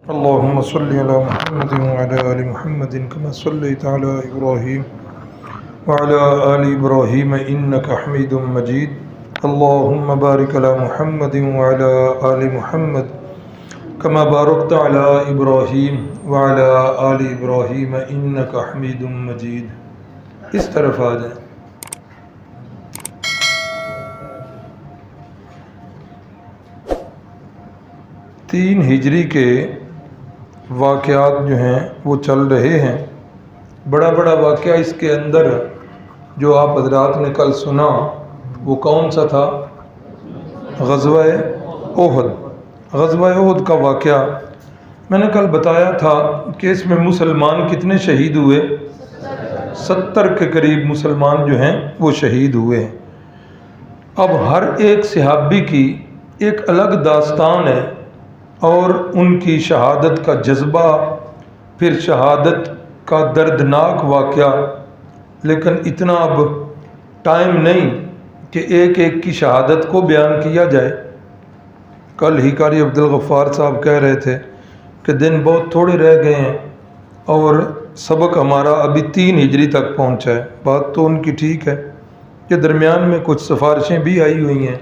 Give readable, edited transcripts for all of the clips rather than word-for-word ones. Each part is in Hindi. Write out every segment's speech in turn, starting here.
अल्लाहुम्मा सल्लि अला मुहम्मदिन व अला आलि मुहम्मदिन कमा सल्लैता अला इब्राहीम व अला आलि इब्राहीम इन्नका हमीदुम मजीद। अल्लाहुम्मा बारिक अला मुहम्मदिन व अला आलि मुहम्मद कमा बारकता अला इब्राहीम व अला आलि इब्राहीम इन्नका हमीदुम मजीद। इस तरफ आ जाए। तीन हिजरी के वाक़यात जो हैं वो चल रहे हैं। बड़ा बड़ा वाक़या इसके अंदर जो आप हज़रात ने कल सुना वो कौन सा था? ग़ज़वा-ए ओहद। ग़ज़वा-ए ओहद का वाक़या मैंने कल बताया था कि इसमें मुसलमान कितने शहीद हुए? 70 के करीब मुसलमान जो हैं वो शहीद हुए हैं। अब हर एक सहाबी की एक अलग दास्तान है और उनकी शहादत का जज्बा, फिर शहादत का दर्दनाक वाक़या। लेकिन इतना अब टाइम नहीं कि एक एक की शहादत को बयान किया जाए। कल ही कारी अब्दुल गफ़ार साहब कह रहे थे कि दिन बहुत थोड़े रह गए हैं और सबक हमारा अभी 3 हिजरी तक पहुंचा है। बात तो उनकी ठीक है कि दरमियान में कुछ सिफारिशें भी आई हुई हैं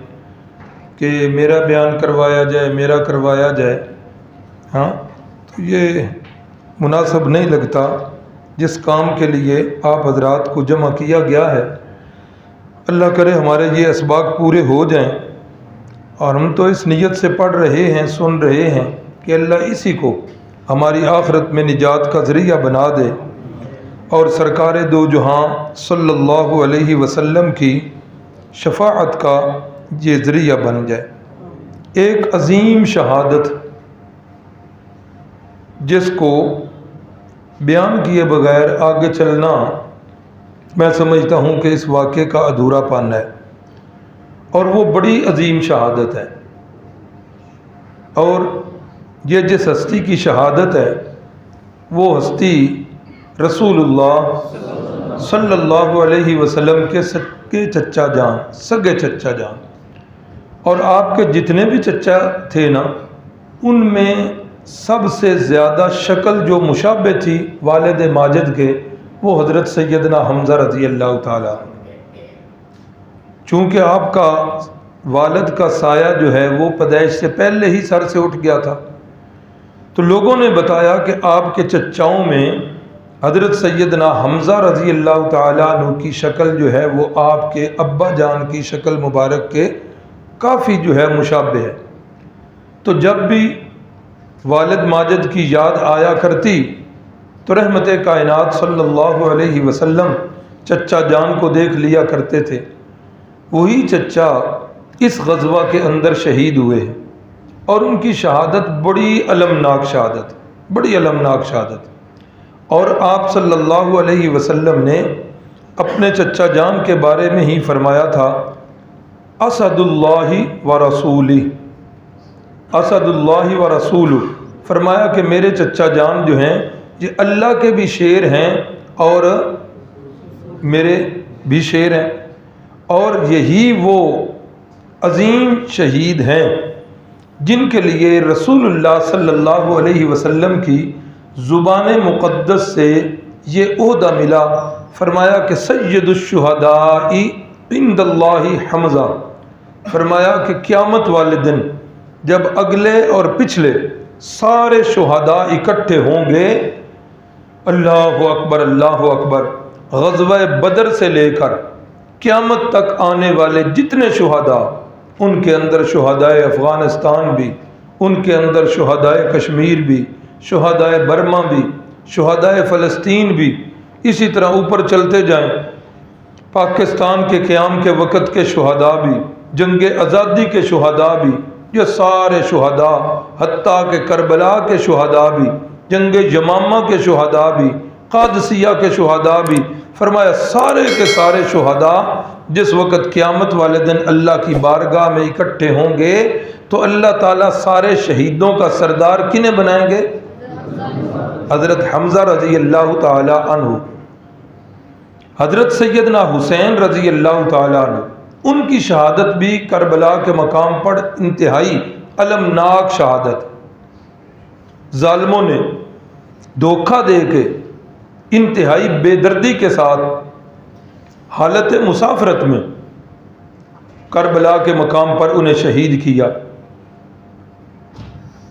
कि मेरा बयान करवाया जाए, मेरा करवाया जाए। हाँ, तो ये मुनासिब नहीं लगता। जिस काम के लिए आप हजरात को जमा किया गया है, अल्लाह करे हमारे ये असबाब पूरे हो जाएं। और हम तो इस नीयत से पढ़ रहे हैं, सुन रहे हैं कि अल्लाह इसी को हमारी आखिरत में निजात का ज़रिया बना दे और सरकार दो जहां सल्लल्लाहु अलैहि वसल्लम की शफाअत का ये ज़रिया बन जाए। एक अजीम शहादत जिसको बयान किए बगैर आगे चलना मैं समझता हूँ कि इस वाक़े का अधूरापन है। और वो बड़ी अजीम शहादत है। और ये जिस हस्ती की शहादत है वो हस्ती रसूलुल्लाह सल्लल्लाहु अलैहि वसल्लम के सगे चच्चा जान, सगे चच्चा जान। और आपके जितने भी चच्चा थे ना, उनमें सबसे ज़्यादा शक्ल जो मुशाबे थी वालिद माजिद के, वो हज़रत सैयदना हमज़ा रज़ी अल्लाह ताला। चूँकि आपका वालिद का साया जो है वो पैदाइश से पहले ही सर से उठ गया था, तो लोगों ने बताया कि आपके चच्चाओं में हज़रत सैयदना हमज़ा रज़ी अल्लाह ताला अन्हु की शक्ल जो है वो आपके अब्बा जान की शक्ल मुबारक के काफ़ी जो है मुशाबे है। तो जब भी वालिद माजिद की याद आया करती तो रहमत कायनात सल्लल्लाहु अलैहि वसल्लम चच्चा जान को देख लिया करते थे। वही चच्चा इस ग़ज़वा के अंदर शहीद हुए हैं और उनकी शहादत बड़ी अलमनाक शहादत, बड़ी अलमनाक शहादत। और आप सल्लल्लाहु अलैहि वसल्लम ने अपने चच्चा जान के बारे में ही फरमाया था, असदुल्लाहि व रसूली, असदुल्लाहि व रसूलु। फरमाया कि मेरे चच्चा जान जो हैं ये अल्लाह के भी शेर हैं और मेरे भी शेर हैं। और यही वो अजीम शहीद हैं जिनके लिए रसूलुल्लाह सल्लल्लाहु अलैहि वसल्लम की ज़ुबान मुक़द्दस से ये ओहदा मिला। फरमाया कि सय्यदुश्शुहदाई इंदल्लाहि हमज़ा। फरमाया कि क़यामत वाले दिन जब अगले और पिछले सारे शुहदा इकट्ठे होंगे, अल्लाहु अकबर अल्लाहु अकबर, ग़ज़वा बदर से लेकर क़यामत तक आने वाले जितने शुहदा, उनके अंदर शुहदाए अफ़गानिस्तान भी, उनके अंदर शुहदाए कश्मीर भी, शुहदाए बर्मा भी, शुहदाए फ़लस्तीन भी, इसी तरह ऊपर चलते जाएं, पाकिस्तान के क़याम के वक़्त के शुहदा भी, जंग आज़ादी के शुहदा भी, ये सारे शुहदा, हत्ता के करबला के शुहदा भी, जंग यमामा के शुहदा भी, क़ादसिया के शुहदा भी। फरमाया सारे के सारे शुहदा जिस वक़्त क़यामत वाले दिन अल्लाह की बारगाह में इकट्ठे होंगे तो अल्लाह ताला सारे शहीदों का सरदार किन्हें बनाएंगे? हज़रत हमज़ा रज़ी अल्लाह ताला अन्हु, हज़रत सैयदना हुसैन रज़ी अल्लाह ताला अन्हु, उनकी शहादत भी करबला के मकाम पर इंतहाई अलमनाक शहादत। जालिमों ने धोखा दे के इंतहाई बेदर्दी के साथ हालत मुसाफरत में करबला के मकाम पर उन्हें शहीद किया।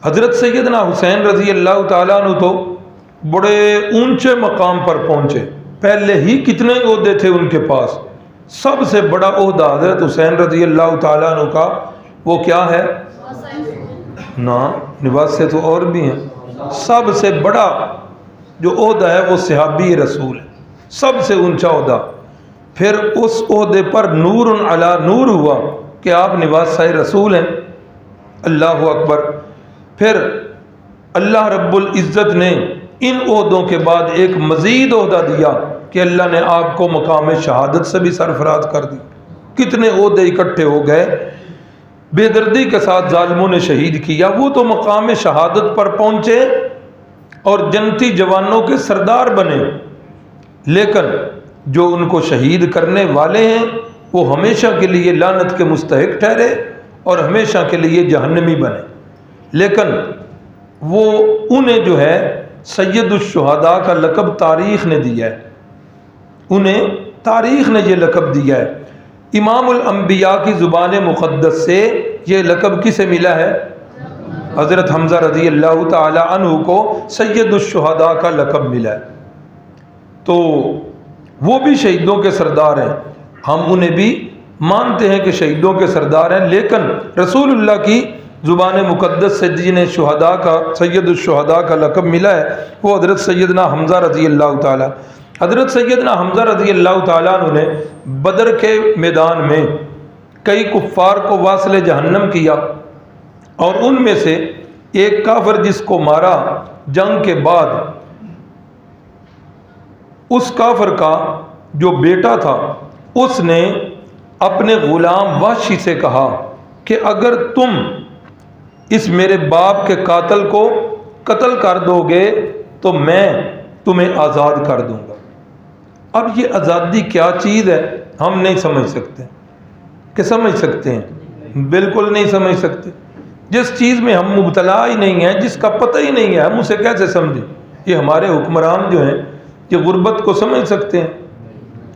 हज़रत सैयदना हुसैन रज़ी अल्लाह ताला अन्हु तो बड़े ऊंचे मकाम पर पहुँचे, पहले ही कितने ओहदे थे उनके पास। सबसे बड़ा ओहदा हज़रत हुसैन रज़ी अल्लाह ताला अन्हु का वो क्या है ना, निवास से तो और भी हैं। सबसे बड़ा जो ओहदा है वो सहाबी रसूल है, सबसे ऊंचा ओहदा। फिर उस ओहदे पर नूर अला नूर हुआ कि आप निवास रसूल हैं। अल्लाह अकबर। फिर अल्लाह रब्बुल इज़्ज़त ने इन ओहदों के बाद एक मज़ीद ओहदा दिया कि अल्लाह ने आपको मकाम शहादत से भी सरफराज कर दी। कितने ओहदे इकट्ठे हो गए, बेदर्दी के साथ जालिमों ने शहीद किया। वो तो मकाम शहादत पर पहुँचे और जनती जवानों के सरदार बने, लेकिन जो उनको शहीद करने वाले हैं वो हमेशा के लिए लानत के मुस्तहिक ठहरे और हमेशा के लिए जहन्नमी बने। लेकिन वो उन्हें जो है सैयदुश्शुहदा का लक़ब तारीख़ ने दिया है, उन्हें तारीख़ ने ये लक़ब दिया है। इमामुल अंबिया की ज़ुबान मुक़द्दस से ये लक़ब किसे मिला है? हज़रत हमज़ा रज़ी अल्लाह ताला अन्हु को सैयदुश्शुहदा का लक़ब मिला है। तो वो भी शहीदों के सरदार हैं, हम उन्हें भी मानते हैं कि शहीदों के सरदार हैं। लेकिन रसूलुल्लाह की ज़ुबान मुक़द्दस से जिन्हें शुहदा का सैयदुश्शुहदा का लक़ब मिला है वो हज़रत सैयदना हमज़ा रज़ी अल्लाह ताला। हज़रत सैयदना हमज़ा रज़ी अल्लाह ताला ने बदर के मैदान में कई कुफ़ार को वासिल जहन्नम किया और उनमें से एक काफिर जिसको मारा जंग के बाद, उस काफिर का जो बेटा था उसने अपने ग़ुलाम वाशी से कहा कि अगर तुम इस मेरे बाप के कातिल को कत्ल कर दोगे तो मैं तुम्हें आज़ाद कर दूंगा। अब ये आज़ादी क्या चीज़ है हम नहीं समझ सकते। कि समझ सकते हैं? बिल्कुल नहीं समझ सकते। जिस चीज़ में हम मुब्तला ही नहीं है, जिसका पता ही नहीं है, हम उसे कैसे समझें? ये हमारे हुक्मरान जो हैं ये गुर्बत को समझ सकते हैं,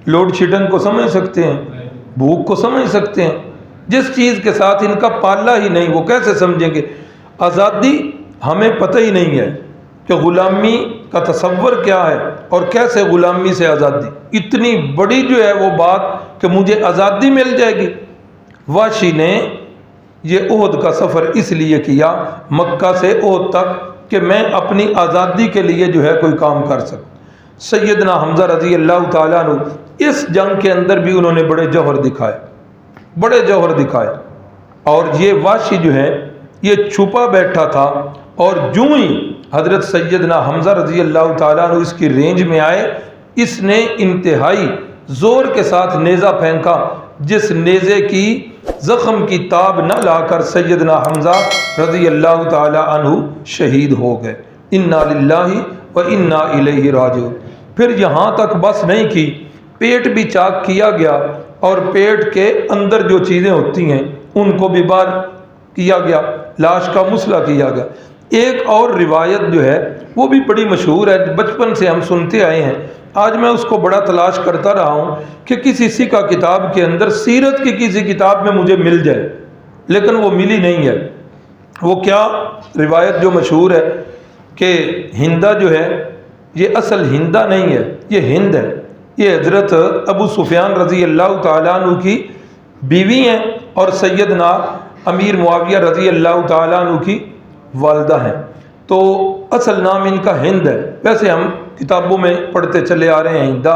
लोड शेडिंग को समझ सकते हैं, भूख को समझ सकते हैं। जिस चीज़ के साथ इनका पाला ही नहीं वो कैसे समझेंगे? आज़ादी हमें पता ही नहीं है कि ग़ुलामी का तसव्वुर क्या है और कैसे ग़ुलामी से आज़ादी। इतनी बड़ी जो है वो बात कि मुझे आज़ादी मिल जाएगी। वाशी ने ये ओहद का सफ़र इसलिए किया मक्का से ओहद तक कि मैं अपनी आज़ादी के लिए जो है कोई काम कर सकूँ। सैयदना हमज़ा रज़ी अल्लाह ताला अन्हु इस जंग के अंदर भी उन्होंने बड़े जौहर दिखाए, बड़े जौहर दिखाए। और ये वाशी जो है ये छुपा बैठा था और जो ही हज़रत सैयदना हमज़ा रज़ी अल्लाह ताला अन्हु इसकी रेंज में आए, इसने इंतहाई ज़ोर के साथ नेज़ा फेंका, जिस नेज़े की ज़ख़म की ताब न लाकर सैयदना हमज़ा रज़ी अल्लाह ताला अन्हु शहीद हो गए। इन्ना लिल्लाहि व इन्ना इलैहि राजिऊन। फिर यहाँ तक बस नहीं की, पेट भी चाक किया गया और पेट के अंदर जो चीज़ें होती हैं उनको भी बाहर किया गया, लाश का मुसला किया गया। एक और रिवायत जो है वो भी बड़ी मशहूर है, बचपन से हम सुनते आए हैं। आज मैं उसको बड़ा तलाश करता रहा हूँ कि किसी सिक्का किताब के अंदर सीरत की किसी किताब में मुझे मिल जाए, लेकिन वो मिली नहीं है। वो क्या रिवायत जो मशहूर है कि हिंदा जो है ये असल हिंदा नहीं है, ये हिंद है। ये हज़रत अबू सुफियान रज़ी अल्लाह ताला अन्हु की बीवी हैं और सैयदना अमीर मुआविया रज़ी अल्लाह ताला अन्हु की वालदा हैं। तो असल नाम इनका हिंद है, वैसे हम किताबों में पढ़ते चले आ रहे हैं हिंदा।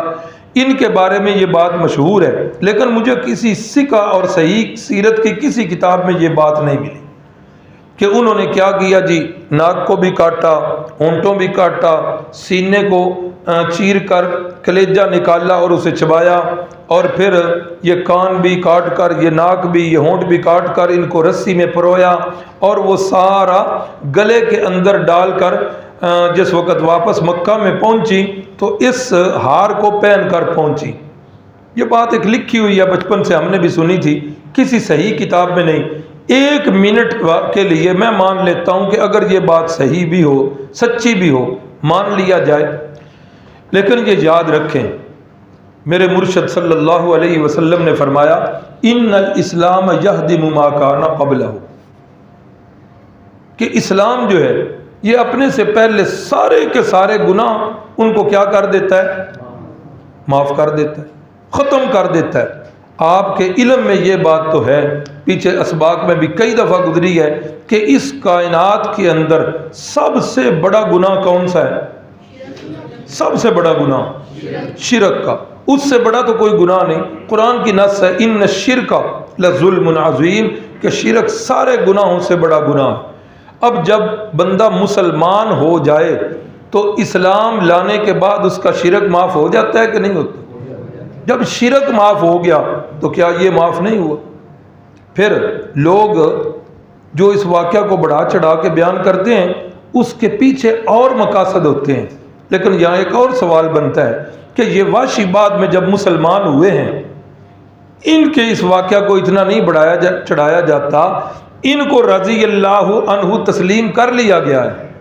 इनके बारे में ये बात मशहूर है, लेकिन मुझे किसी सिक्का और सही सीरत की किसी किताब में ये बात नहीं मिली कि उन्होंने क्या किया जी, नाक को भी काटा, होंठों भी काटा, सीने को चीर कर कलेजा निकाला और उसे चबाया, और फिर ये कान भी काट कर, ये नाक भी, ये होंठ भी काट कर इनको रस्सी में परोया और वो सारा गले के अंदर डालकर जिस वक़्त वापस मक्का में पहुंची तो इस हार को पहन कर पहुंची। ये बात एक लिखी हुई है, बचपन से हमने भी सुनी थी, किसी सही किताब में नहीं। एक मिनट के लिए मैं मान लेता हूं कि अगर ये बात सही भी हो, सच्ची भी हो, मान लिया जाए, लेकिन ये याद रखें मेरे मुर्शद सल्लल्लाहु अलैहि वसल्लम ने फरमाया इन्नल इस्लाम यहदिमु मा काना क़ब्लहु, कि इस्लाम जो है ये अपने से पहले सारे के सारे गुनाह उनको क्या कर देता है, माफ़ कर देता है, ख़त्म कर देता है। आपके इल्म में ये बात तो है, पीछे असबाक में भी कई दफ़ा गुजरी है कि इस कायनात के अंदर सबसे बड़ा गुनाह कौन सा है? सबसे बड़ा गुनाह शिरक का, उससे बड़ा तो कोई गुनाह नहीं। कुरान की नस है इन्न शिरका लज़ुल्मुन अज़ीम, कि शिरक सारे गुनाहों से बड़ा गुनाह। अब जब बंदा मुसलमान हो जाए तो इस्लाम लाने के बाद उसका शिरक माफ़ हो जाता है कि नहीं होता? जब शिरक माफ़ हो गया तो क्या ये माफ़ नहीं हुआ? फिर लोग जो इस वाक़या को बढ़ा चढ़ा के बयान करते हैं उसके पीछे और मकासद होते हैं। लेकिन यहाँ एक और सवाल बनता है कि ये वाशी बाद में जब मुसलमान हुए हैं, इनके इस वाक़या को इतना नहीं बढ़ाया चढ़ाया जाता, इनको रज़ी अल्लाहु अन्हु तस्लीम कर लिया गया है,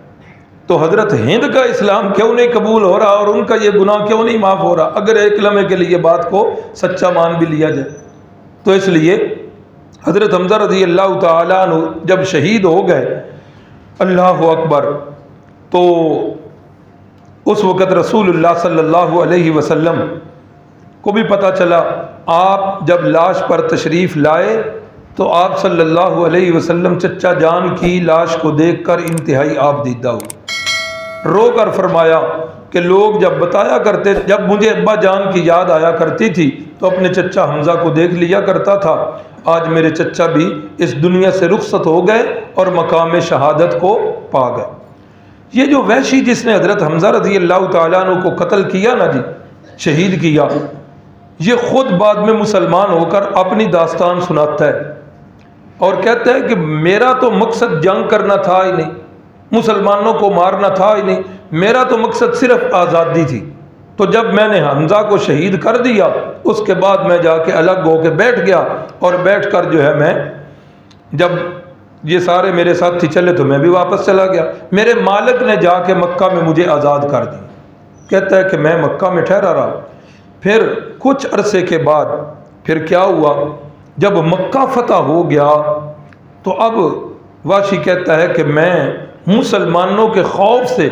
तो हज़रत हिंद का इस्लाम क्यों नहीं कबूल हो रहा और उनका ये गुनाह क्यों नहीं माफ़ हो रहा? अगर एक लम्हे के लिए बात को सच्चा मान भी लिया जाए तो इसलिए हज़रत हमज़ा रज़ी अल्लाह तआला अन्हु जब शहीद हो गए, अल्लाहु अकबर, तो उस वक़्त रसूलुल्लाह सल्लल्लाहु अलैहि वसल्लम को भी पता चला। आप जब लाश पर तशरीफ़ लाए तो आप सल्लल्लाहु अलैहि वसल्लम चच्चा जान की लाश को देखकर इंतहाई आप दीदा हुए, रो कर फरमाया कि लोग जब बताया करते, जब मुझे अब्बा जान की याद आया करती थी तो अपने चच्चा हमज़ा को देख लिया करता था। आज मेरे चच्चा भी इस दुनिया से रुखसत हो गए और मकाम शहादत को पा गए। ये जो वहशी जिसने हज़रत हमज़ा रज़ी अल्लाह तआला अन्हु को कत्ल किया ना जी, शहीद किया, ये ख़ुद बाद में मुसलमान होकर अपनी दास्तान सुनाता है और कहता है कि मेरा तो मकसद जंग करना था ही नहीं, मुसलमानों को मारना था ही नहीं, मेरा तो मकसद सिर्फ आज़ादी थी। तो जब मैंने हमज़ा को शहीद कर दिया उसके बाद मैं जाके अलग होके बैठ गया और बैठ कर जो है मैं, जब ये सारे मेरे साथी चले तो मैं भी वापस चला गया। मेरे मालिक ने जाके मक्का में मुझे आज़ाद कर दिया। कहता है कि मैं मक्का में ठहरा रहा। फिर कुछ अरसे के बाद फिर क्या हुआ, जब मक्का फतह हो गया तो अब वाशी कहता है कि मैं मुसलमानों के खौफ से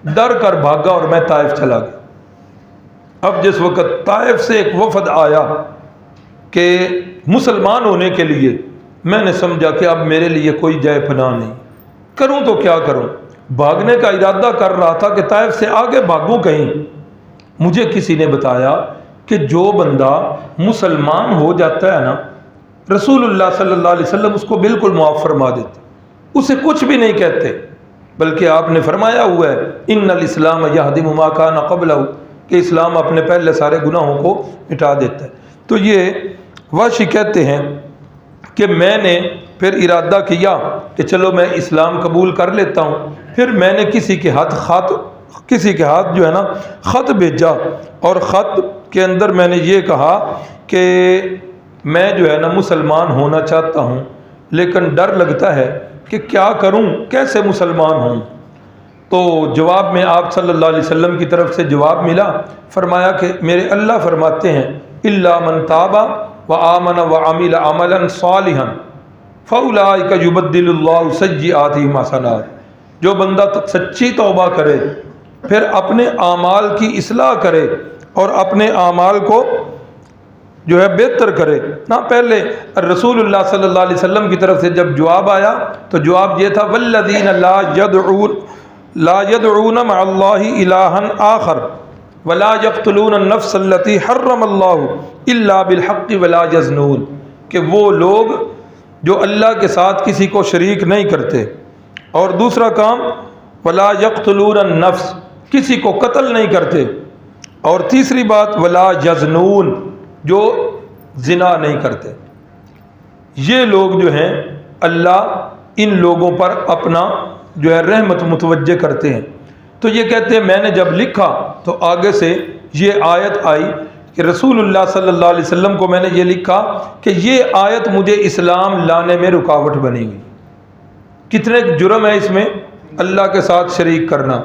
डर कर भागा और मैं ताइफ चला गया। अब जिस वक़्त ताइफ से एक वफद आया कि मुसलमान होने के लिए, मैंने समझा कि अब मेरे लिए कोई जय पनाह नहीं, करूं तो क्या करूं। भागने का इरादा कर रहा था कि ताइफ से आगे भागूं कहीं। मुझे किसी ने बताया कि जो बंदा मुसलमान हो जाता है ना, रसूलुल्लाह सल्लल्लाहु अलैहि वसल्लम उसको बिल्कुल मुआफ़ फरमा देते, उसे कुछ भी नहीं कहते, बल्कि आपने फरमाया हुआ है इन्नल इस्लाम यहदिमु मा काना क़ब्लहु, कि इस्लाम अपने पहले सारे गुनाहों को मिटा देता है। तो ये वाशी कहते हैं कि मैंने फिर इरादा किया कि चलो मैं इस्लाम कबूल कर लेता हूँ। फिर मैंने किसी के हाथ जो है ना ख़त भेजा और ख़त के अंदर मैंने ये कहा कि मैं जो है ना मुसलमान होना चाहता हूँ, लेकिन डर लगता है कि क्या करूँ, कैसे मुसलमान हूँ। तो जवाब में आप सल्लल्लाहु अलैहि वसल्लम की तरफ से जवाब मिला, फरमाया कि मेरे अल्लाह फरमाते हैं इल्ला मन ताबा व आमन व अमिल अमलन सालिहन फउलाइका युबद्दिलुल्लाहु सय्यिआतिहिम हसनात। जो बंदा तो सच्ची तौबा करे, फिर अपने आमाल की इस्लाह करे और अपने आमाल को जो है बेहतर करे ना। पहले रसूलुल्लाह सल्लल्लाहु अलैहि वसल्लम की तरफ से जब जवाब आया तो जवाब ये था वल्लज़ीना ला यदऊन मअल्लाहि इलाहन आखर वला यक़्तुलून नफ्स अल्लती हर्रमल्लाहु इल्ला बिलहक़्क़ि वला यज़नून, कि वो लोग जो अल्लाह के साथ किसी को शरीक नहीं करते, और दूसरा काम वला यक़्तुलून नफ्स, किसी को कत्ल नहीं करते, और तीसरी बात वला यज़नून, जो जिना नहीं करते। ये लोग जो हैं अल्लाह इन लोगों पर अपना जो है रहमत मुतवज्जे करते हैं। तो ये कहते हैं मैंने जब लिखा तो आगे से ये आयत आई कि रसूलुल्लाह सल्लल्लाहु अलैहि वसल्लम को मैंने ये लिखा कि ये आयत मुझे इस्लाम लाने में रुकावट बनी हुई। कितने जुर्म है इसमें? अल्लाह के साथ शरीक करना,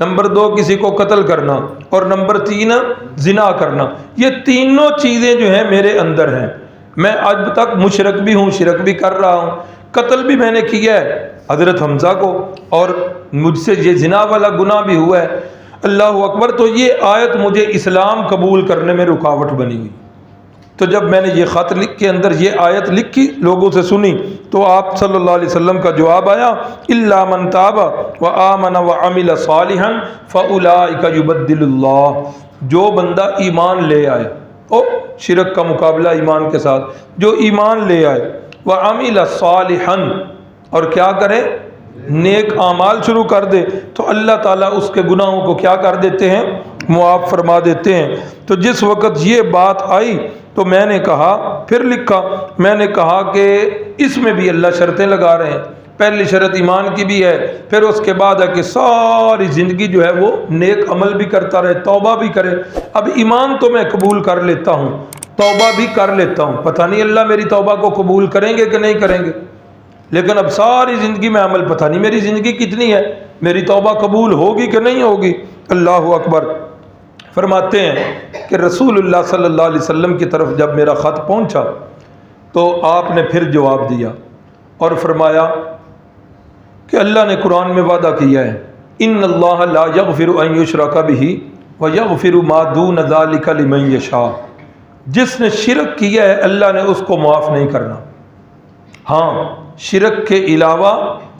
नंबर 2 किसी को कत्ल करना, और नंबर 3 जिना करना। ये तीनों चीज़ें जो हैं मेरे अंदर हैं। मैं आज तक मुशरक भी हूँ, शिरक भी कर रहा हूँ, कत्ल भी मैंने किया है हज़रत हमज़ा को, और मुझसे ये जिना वाला गुनाह भी हुआ है। अल्लाह अकबर। तो ये आयत मुझे इस्लाम कबूल करने में रुकावट बनी हुई। तो जब मैंने ये ख़त लिख के अंदर ये आयत लिखी, लोगों से सुनी, तो आप सल्लल्लाहु अलैहि वसल्लम का जवाब आया, इल्ला मन ताबा व आमन व अमिल सालिहन फउलाइका युबद्दिलुल्लाह। जो बंदा ईमान ले आए, ओ शिरक का मुकाबला ईमान के साथ, जो ईमान ले आए, व अमिल सालिहन, और क्या करे, नेक आमाल शुरू कर दे, तो अल्लाह ताला उसके गुनाहों को क्या कर देते हैं, मुआफ़ फरमा देते हैं। तो जिस वक़्त ये बात आई तो मैंने कहा, फिर लिखा, मैंने कहा कि इसमें भी अल्लाह शर्तें लगा रहे हैं। पहली शर्त ईमान की भी है, फिर उसके बाद है कि सारी ज़िंदगी जो है वो नेक अमल भी करता रहे, तौबा भी करे। अब ईमान तो मैं कबूल कर लेता हूँ, तौबा भी कर लेता हूँ, पता नहीं अल्लाह मेरी तौबा को कबूल करेंगे कि नहीं करेंगे, लेकिन अब सारी ज़िंदगी में अमल, पता नहीं मेरी ज़िंदगी कितनी है, मेरी तौबा कबूल होगी कि नहीं होगी। अल्लाह अकबर। फरमाते हैं कि रसूलुल्लाह सल्लल्लाहु अलैहि वसल्लम की तरफ जब मेरा ख़त पहुंचा तो आपने फिर जवाब दिया और फरमाया कि अल्लाह ने कुरान में वादा किया है, इन्नल्लाह ला यग़फ़िरु अन युशरका बिही व यग़फ़िरु मा दून ज़ालिका लिमन यशा। जिसने शिरक किया है अल्लाह ने उसको माफ़ नहीं करना। हाँ, शिरक के अलावा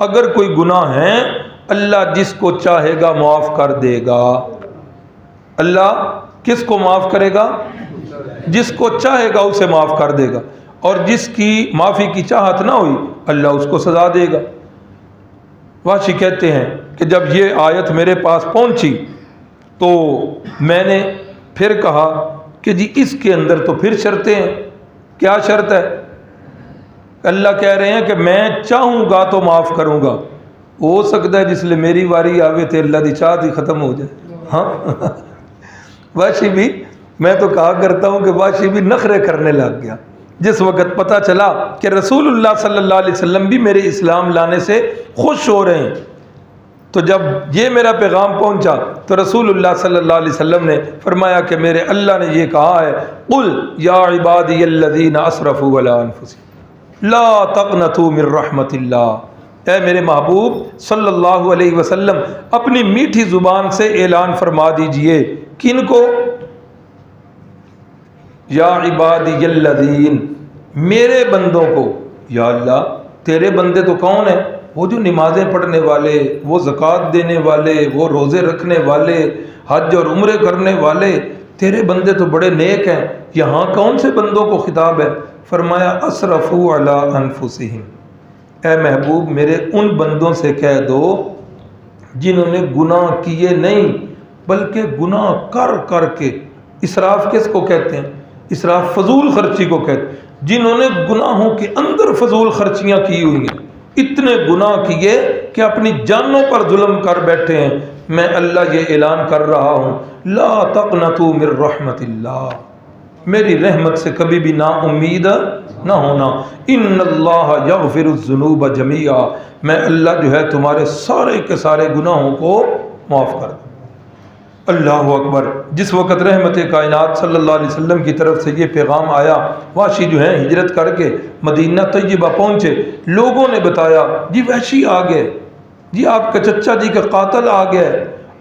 अगर कोई गुनाह है अल्लाह जिसको चाहेगा माफ़ कर देगा। अल्लाह किसको माफ़ करेगा? जिसको चाहेगा उसे माफ़ कर देगा, और जिसकी माफ़ी की चाहत ना हुई अल्लाह उसको सज़ा देगा। वाशी कहते हैं कि जब ये आयत मेरे पास पहुंची तो मैंने फिर कहा कि जी इसके अंदर तो फिर शर्तें हैं। क्या शर्त है? अल्लाह कह रहे हैं कि मैं चाहूँगा तो माफ़ करूँगा। हो सकता है जिसले मेरी वारी आवे तो अल्लाह की चाहत ही ख़त्म हो जाए। हाँ वाशी भी, मैं तो कहा करता हूँ कि वाशी भी नखरे करने लग गया जिस वक़्त पता चला कि रसूलुल्लाह सल्लल्लाहु अलैहि वसल्लम भी मेरे इस्लाम लाने से खुश हो रहे हैं। तो जब ये मेरा पैगाम पहुंचा तो रसूलुल्लाह सल्लल्लाहु अलैहि वसल्लम ने फरमाया कि मेरे अल्लाह ने ये कहा है, कुल या इबादियल्लज़ीना असरफू अला अनफुसिहिम ला तक़नतू मिर रहमतिल्लाह। ए मेरे महबूब सल्लल्लाहु अलैहि वसल्लम, अपनी मीठी ज़ुबान से ऐलान फरमा दीजिए, किनको? या इबादियल्लज़ीन, मेरे बंदों को। या अल्लाह, तेरे बंदे तो कौन है? वो जो नमाज़ें पढ़ने वाले, वो ज़कात देने वाले, वो रोज़े रखने वाले, हज और उम्रे करने वाले, तेरे बंदे तो बड़े नेक हैं। यहाँ कौन से बंदों को खिताब है? फरमाया असरफू अला अनफुसिहिम। ए महबूब, मेरे उन बंदों से कह दो जिन्होंने गुनाह किए नहीं बल्कि गुनाह कर कर के, इसराफ किसको कहते हैं? इसराफ फजूल खर्ची को कहते हैं। जिन्होंने गुनाहों के अंदर फजूल खर्चियाँ की हुई हैं, इतने गुनाह किए कि अपनी जानों पर जुल्म कर बैठे हैं, मैं अल्लाह ये ऐलान कर रहा हूँ, ला तक़नतू मिर रहमतिल्लाह, मेरी रहमत से कभी भी ना उम्मीद ना होना। इन्नल्लाह यग़फ़िरुज़्ज़ुनूब जमीआ, मैं अल्लाह जो है तुम्हारे सारे के सारे गुनाहों को माफ़ कर दूँ। अल्लाह अकबर। जिस वक़्त रहमत कायनात सल्लल्लाहु अलैहि वसल्लम की तरफ से ये पैगाम आया, वाशी जो है हिजरत करके मदीना तय्यबा पहुँचे, लोगों ने बताया जी वहशी आ गए, जी आपके चचा जी का कातिल आ गया।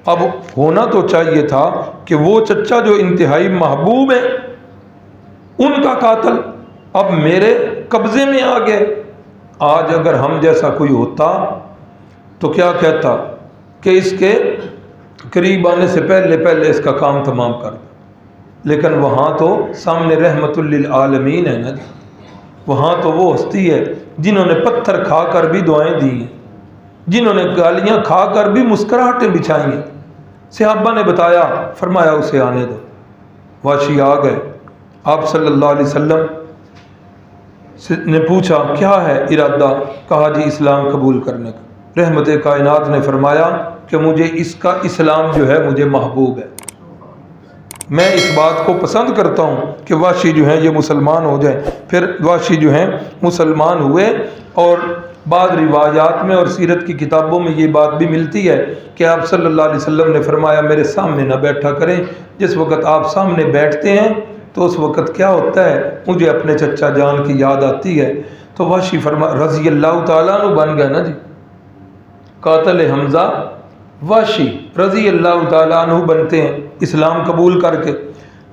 अब होना तो चाहिए था कि वो चचा जो इंतहाई महबूब है उनका कातिल अब मेरे कब्ज़े में आ गए। आज अगर हम जैसा कोई होता तो क्या कहता कि इसके करीब आने से पहले पहले इसका काम तमाम कर दो, लेकिन वहाँ तो सामने रहमतुल लिल आलमीन है ना, वहाँ तो वो हस्ती है जिन्होंने पत्थर खा कर भी दुआएं दी हैं, जिन्होंने गालियाँ खा कर भी मुस्कराहटें बिछाई हैं। सहाबा ने बताया, फरमाया उसे आने दो। वाशी आ गए। आप सल्लल्लाहु अलैहि वसल्लम ने पूछा क्या है इरादा? कहा जी इस्लाम कबूल करने का। रहमत कायनात ने फरमाया कि मुझे इसका इस्लाम जो है मुझे महबूब है, मैं इस बात को पसंद करता हूँ कि वाशी जो है ये मुसलमान हो जाए। फिर वाशी जो हैं मुसलमान हुए। और बाद रिवायात में और सीरत की किताबों में ये बात भी मिलती है कि आप सल्लल्लाहु अलैहि वसल्लम ने फरमाया मेरे सामने ना बैठा करें। जिस वक़्त आप सामने बैठते हैं तो उस वक़्त क्या होता है, मुझे अपने चचा जान की याद आती है। तो वाशी रज़ी अल्लाह ताला अन्हु बन गया ना जी, कातिल हमज़ा वाशी रज़ी अल्लाह ताला अन्हु बनते हैं इस्लाम कबूल करके।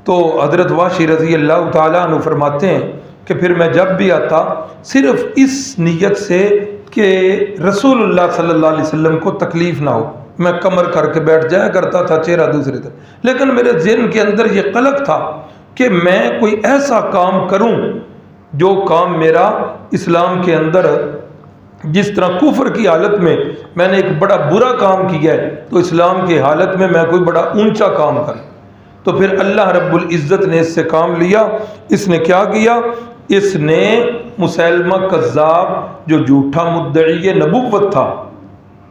तो हज़रत वाशी रज़ी अल्लाह ताला अन्हु फरमाते हैं कि फिर मैं जब भी आता सिर्फ इस नीयत से कि रसूलुल्लाह सल्लल्लाहु अलैहि वसल्लम को तकलीफ़ ना हो, मैं कमर करके बैठ जाया करता था, चेहरा दूसरे तरफ। लेकिन मेरे ज़हन के अंदर ये कलक था कि मैं कोई ऐसा काम करूं जो काम मेरा इस्लाम के अंदर, जिस तरह कुफर की हालत में मैंने एक बड़ा बुरा काम किया है तो इस्लाम की हालत में मैं कोई बड़ा ऊंचा काम करूं। तो फिर अल्लाह रब्बुल इज़्ज़त ने इससे काम लिया। इसने क्या किया, इसने मुसैलमा कज़्ज़ाब जो झूठा मुद्दई नबुव्वत था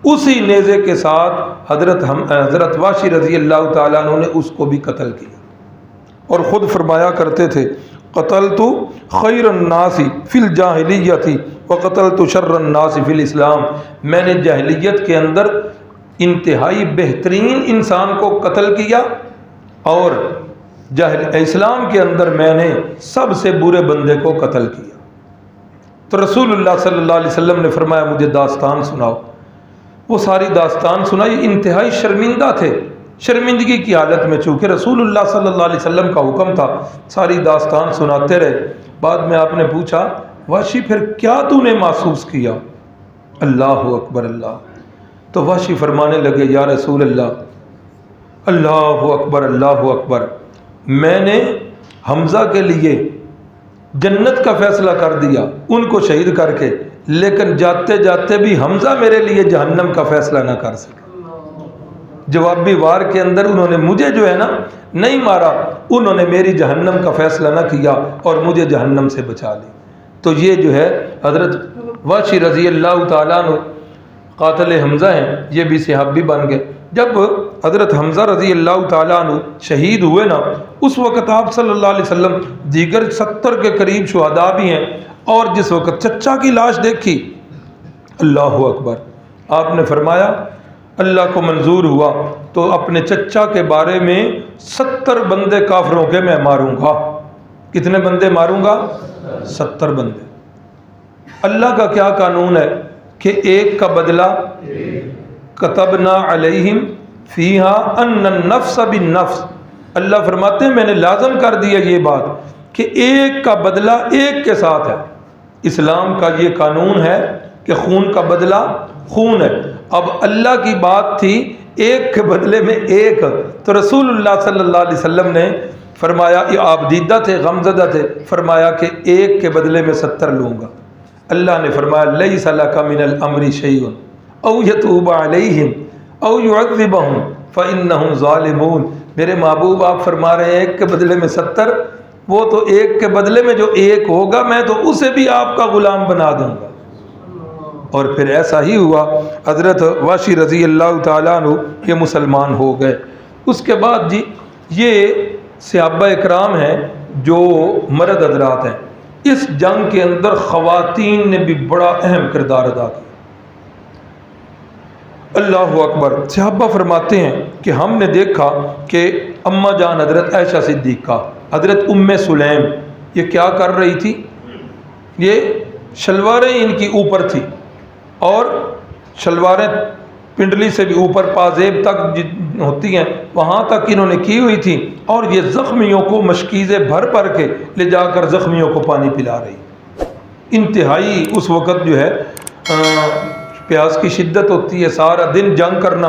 उसी नेज़े के साथ हज़रत वाशी रज़ी अल्लाह ताला अन्हु ने उसको भी कत्ल किया। और ख़ुद फरमाया करते थे क़तलतु खैरन्नासी फ़िल जाहिलियती व क़तलतु शर्रन्नासी फ़िल इस्लाम। मैंने जाहिलियत के अंदर इंतहाई बेहतरीन इंसान को कत्ल किया और इस्लाम के अंदर मैंने सबसे बुरे बंदे को कत्ल किया। तो रसूलुल्लाह सल्लल्लाहु अलैहि वसल्लम ने फरमाया मुझे दास्तान सुनाओ। वो सारी दास्तान सुनाई। इंतहाई शर्मिंदा थे, शर्मिंदगी की हालत में, चूँकि रसूलुल्लाह सल्लल्लाहु अलैहि वसल्लम का हुक्म था। सारी दास्तान सुनाते रहे। बाद में आपने पूछा वाशी फिर क्या तूने महसूस किया? अल्लाह अकबर अल्लाह। तो वाशी फरमाने लगे या रसूल अल्लाह, अल्लाह अकबर अल्लाह अकबर, मैंने हमज़ा के लिए जन्नत का फ़ैसला कर दिया उनको शहीद करके, लेकिन जाते जाते भी हमज़ा मेरे लिए जहन्नम का फ़ैसला ना कर सके। जवाबी वार के अंदर उन्होंने मुझे जो है ना नहीं मारा, उन्होंने मेरी जहन्नम का फ़ैसला ना किया और मुझे जहन्नम से बचा ली। तो ये जो है हज़रत वाशी रज़ी अल्लाह ताला अन्हु कातिल हमज़ा हैं, ये भी सहाबी बन गए। जब हज़रत हमज़ा रज़ी अल्लाह ताला अन्हु शहीद हुए ना, उस वक़्त आप सल्लल्लाहु अलैहि वसल्लम दीगर 70 के करीब शुहदा भी हैं। और जिस वक़्त चचा की लाश देखी, अल्लाह अकबर, आपने फरमाया अल्लाह को मंजूर हुआ तो अपने चचा के बारे में 70 बंदे काफिरों के मैं मारूंगा। कितने बंदे मारूंगा? 70 बंदे। अल्लाह का क्या कानून है कि एक का बदला, कतबना अलैहिम फीहा अन्न नफ्स बिन नफ्स। अल्लाह फरमाते हैं मैंने लाजम कर दिया ये बात कि एक का बदला एक के साथ है। इस्लाम का ये कानून है कि खून का बदला खून है। अब अल्लाह की बात थी एक के बदले में एक, तो रसूलुल्लाह सल्लल्लाहु अलैहि वसल्लम ने फरमाया, ये आप दीदा थे, गमज़दा थे, फरमाया कि एक के बदले में 70 लूँगा। अल्लाह ने फरमाया लैसा लका मिनल अम्रि शैउन औ यतूब अलैहिम औ युअज़्ज़िबहुम फ़इन्नहुम ज़ालिमून। मेरे महबूब आप फरमा रहे हैं एक के बदले में 70, वो तो एक के बदले में जो एक होगा मैं तो उसे भी आपका ग़ुलाम बना दूँगा। और फिर ऐसा ही हुआ, हज़रत वाशी रज़ी अल्लाह ताला अन्हु ये मुसलमान हो गए। उसके बाद जी ये सहाबा इकराम हैं जो मर्द हज़रात हैं, इस जंग के अंदर ख़वातीन ने भी बड़ा अहम किरदार अदा किया। अल्लाह अकबर। सहाबा फरमाते हैं कि हमने देखा कि अम्मा जान हज़रत आयशा सिद्दीक़ा, हज़रत उम्मे सुलैम, ये क्या कर रही थी, ये शलवारें इनकी ऊपर थी और शलवारें पिंडली से भी ऊपर पाजेब तक होती हैं वहाँ तक इन्होंने की हुई थी, और ये ज़ख्मियों को मशकीज़े भर भर के ले जाकर ज़ख्मियों को पानी पिला रही। इंतहाई उस वक़्त जो है प्यास की शिद्दत होती है, सारा दिन जंग करना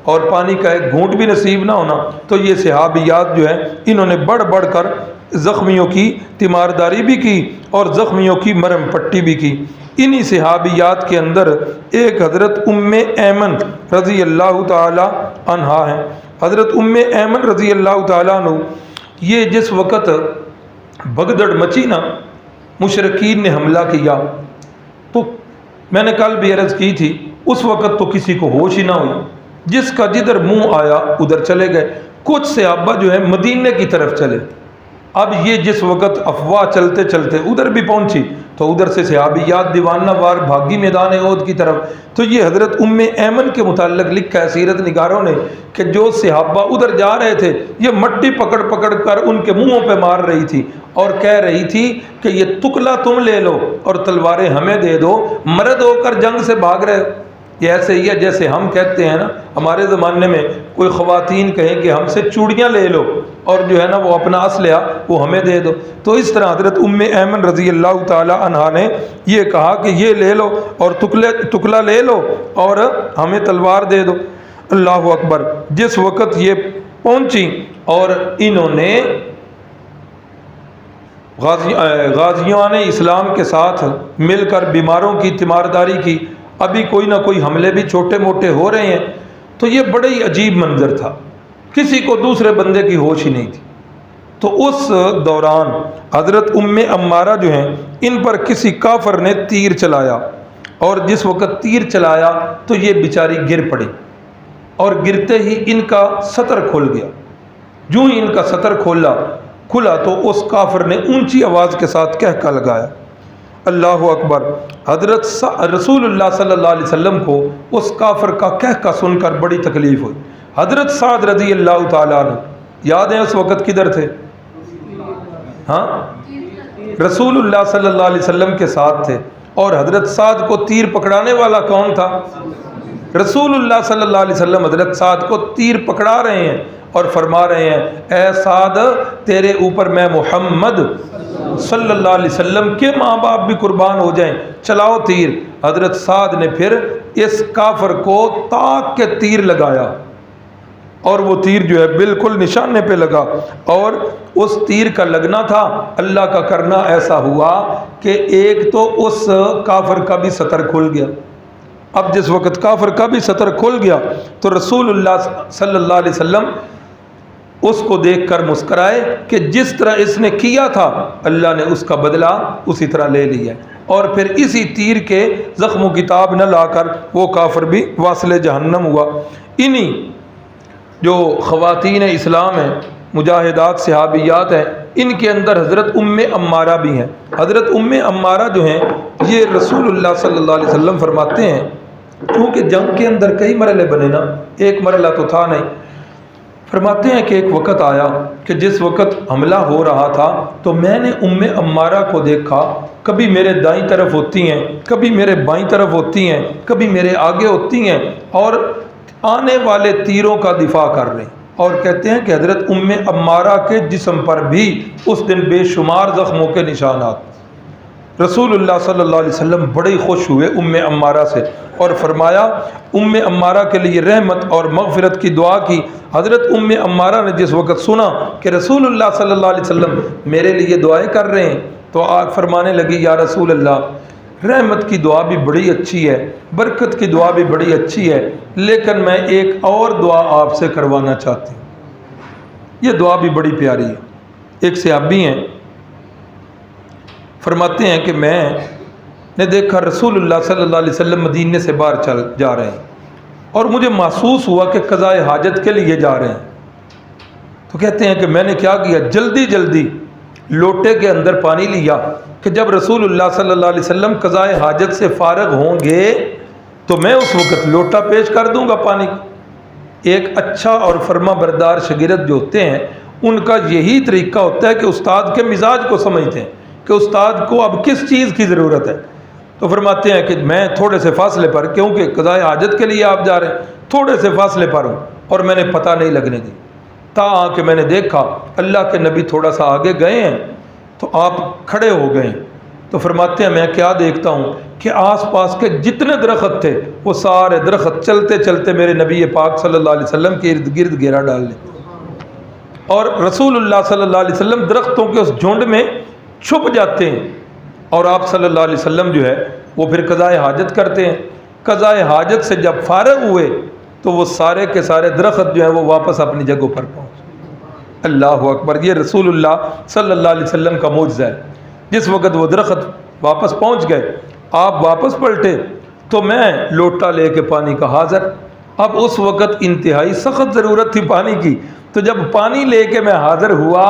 और पानी का एक घूंट भी नसीब ना होना। तो ये सहाबियात जो है इन्होंने बढ़ बढ़ कर ज़ख्मियों की तीमारदारी भी की और ज़ख्मियों की मरहम पट्टी भी की। इन्हीं सहाबियात के अंदर एक हज़रत उम्मे ऐमन रज़ी अल्लाह ताला अन्हा हैं। हज़रत उम्मे ऐमन रज़ी अल्लाह ताला अन्हु, ये जिस वक़्त भगदड़ मची ना, मुशरिकीन ने हमला किया, तो मैंने कल भी अर्ज़ की थी उस वक़्त तो किसी को होश ही ना हुई। जिसका जिधर मुंह आया उधर चले गए। कुछ सहाबा जो है मदीने की तरफ चले। अब ये जिस वक़्त अफवाह चलते चलते उधर भी पहुंची तो उधर से सहाबियात दीवाना वार भागी मैदान ओद की तरफ। तो ये हज़रत उम्मे ऐमन के मुताल्लिक़ लिखा है सीरत निगारों ने कि जो सहाबा उधर जा रहे थे ये मट्टी पकड़ पकड़ कर उनके मुंहों पे मार रही थी और कह रही थी कि ये तुकला तुम ले लो और तलवारें हमें दे दो, मर्द होकर जंग से भाग रहे हो। ये ऐसे ही है जैसे हम कहते हैं ना, हमारे ज़माने में कोई ख़वातीन कहें कि हमसे चूड़ियाँ ले लो और जो है ना वो अपना असलहा वो हमें दे दो। तो इस तरह हज़रत उम्मे ऐमन रज़ी अल्लाह ताला अन्हा ने ये कहा कि ये ले लो और तुकला ले लो और हमें तलवार दे दो। अल्लाह अकबर। जिस वक़्त ये पहुँची और इन्होंने गाज़ियान इस्लाम के साथ मिलकर बीमारों की तीमारदारी की, अभी कोई ना कोई हमले भी छोटे मोटे हो रहे हैं। तो ये बड़ा ही अजीब मंजर था, किसी को दूसरे बंदे की होश ही नहीं थी। तो उस दौरान हज़रत उम्मे अम्मारा जो हैं इन पर किसी काफर ने तीर चलाया और जिस वक़्त तीर चलाया तो ये बेचारी गिर पड़ी और गिरते ही इनका सतर खुल गया। यूँ ही इनका सतर खुला तो उस काफर ने ऊंची आवाज़ के साथ कहका लगाया, अल्लाह अकबर। हज़रत रसूलुल्लाह सल्लल्लाहु अलैहि वसल्लम को उस काफर का कहका सुनकर बड़ी तकलीफ़ हुई। हज़रत साद रज़ी अल्लाह ताला अन्हु, याद है उस वक़्त किधर थे? हाँ, रसूलुल्लाह सल्लल्लाहु अलैहि वसल्लम के साथ थे। और हज़रत साद को तीर पकड़ाने वाला कौन था? रसूलुल्लाह सल्लल्लाहु अलैहि वसल्लम हज़रत साद को तीर पकड़ा रहे हैं और फरमा रहे हैं, ए साद तेरे ऊपर मैं मोहम्मद सल्लल्लाहु अलैहि वसल्लम के माँ बाप भी कुर्बान हो जाएं, चलाओ तीर। हज़रत साद ने फिर इस काफर को ताक के तीर लगाया और वो तीर जो है बिल्कुल निशाने पे लगा। और उस तीर का लगना था, अल्लाह का करना ऐसा हुआ कि एक तो उस काफर का भी सतर खुल गया। अब जिस वक़्त काफर का भी सतर खुल गया तो रसूलुल्लाह सल्लल्लाहु अलैहि वसल्लम उसको देखकर मुस्कराए कि जिस तरह इसने किया था अल्लाह ने उसका बदला उसी तरह ले लिया। और फिर इसी तीर के ज़ख्म की ताब न लाकर वो काफिर भी वासिले जहन्नम हुआ। इन्हीं जो ख़वातीन इस्लाम हैं, मुजाहिदात सहाबियात हैं, इनके अंदर हज़रत उम्मे अम्मारा भी हैं। हज़रत उम्मे अम्मारा जो हैं ये रसूलुल्लाह सल्लल्लाहु अलैहि वसल्लम फरमाते हैं, क्योंकि जंग के अंदर कई मरहले बने ना, एक मरहला तो था नहीं। फरमाते हैं कि एक वक़्त आया कि जिस वक़्त हमला हो रहा था तो मैंने उम्मे अम्मारा को देखा, कभी मेरे दाईं तरफ होती हैं, कभी मेरे बाईं तरफ होती हैं, कभी मेरे आगे होती हैं और आने वाले तीरों का दिफा कर रही। और कहते हैं कि हज़रत उम्मे अम्मारा के जिस्म पर भी उस दिन बेशुमार ज़ख्मों के निशानात। रसूलुल्लाह सल्लल्लाहु अलैहि वसल्लम बड़े ही खुश हुए उम्मे अम्मारा से और फरमाया, उम्मे अम्मारा के लिए रहमत और मग़फ़िरत की दुआ की। हज़रत उम्मे अम्मारा ने जिस वक़्त सुना कि रसूलुल्लाह सल्लल्लाहु अलैहि वसल्लम मेरे लिए दुआएं कर रहे हैं तो आप फरमाने लगी, या रसूल अल्लाह, रहमत की दुआ भी बड़ी अच्छी है, बरकत की दुआ भी बड़ी अच्छी है, लेकिन मैं एक और दुआ आपसे करवाना चाहती हूँ। ये दुआ भी बड़ी प्यारी है। एक सहाबी हैं, फरमाते हैं कि मैंने देखा रसूलुल्लाह सल्लल्लाहु अलैहि वसल्लम मदीने से बाहर चल जा रहे हैं और मुझे महसूस हुआ कि क़ज़ाए हाजत के लिए जा रहे हैं। तो कहते हैं कि मैंने क्या किया, जल्दी जल्दी लोटे के अंदर पानी लिया कि जब रसूलुल्लाह सल्लल्लाहु अलैहि वसल्लम क़ज़ाए हाजत से फ़ारिग होंगे तो मैं उस वक़्त लोटा पेश कर दूंगा पानी को। एक अच्छा और फर्मा बरदार शागिर्द जो होते हैं उनका यही तरीका होता है कि उस्ताद के मिजाज को समझते हैं कि उस्ताद को अब किस चीज़ की ज़रूरत है। तो फरमाते हैं कि मैं थोड़े से फासले पर, क्योंकि क़ज़ाए हाजत के लिए आप जा रहे हैं, थोड़े से फासले पर हूँ और मैंने पता नहीं लगने दी। ताकि मैंने देखा अल्लाह के नबी थोड़ा सा आगे गए हैं तो आप खड़े हो गए। तो फरमाते हैं मैं क्या देखता हूँ कि आसपास के जितने दरख्त थे वो सारे दरख्त चलते चलते मेरे नबी पाक सल्लल्लाहु अलैहि वसल्लम के इर्द गिर्द घेरा डाल लेते और रसूलुल्लाह सल्लल्लाहु अलैहि वसल्लम दरख्तों के उस झुंड में छुप जाते हैं और आप सल्लल्लाहु अलैहि वसल्लम जो है वो फिर क़ज़ाए हाजत करते हैं। क़ज़ाए हाजत से जब फ़ारिग हुए तो वो सारे के सारे दरख्त जो हैं वो वापस अपनी जगहों पर पहुँचे। अल्लाह अकबर। ये रसूलुल्लाह सल्लल्लाहु अलैहि वसल्लम का मौजज़ा है। जिस वक़्त वो दरख्त वापस पहुँच गए, आप वापस पलटे तो मैं लोटा लेके पानी का हाज़र अब उस वक़्त इंतहाई सख्त ज़रूरत थी पानी की, तो जब पानी लेके मैं हाज़िर हुआ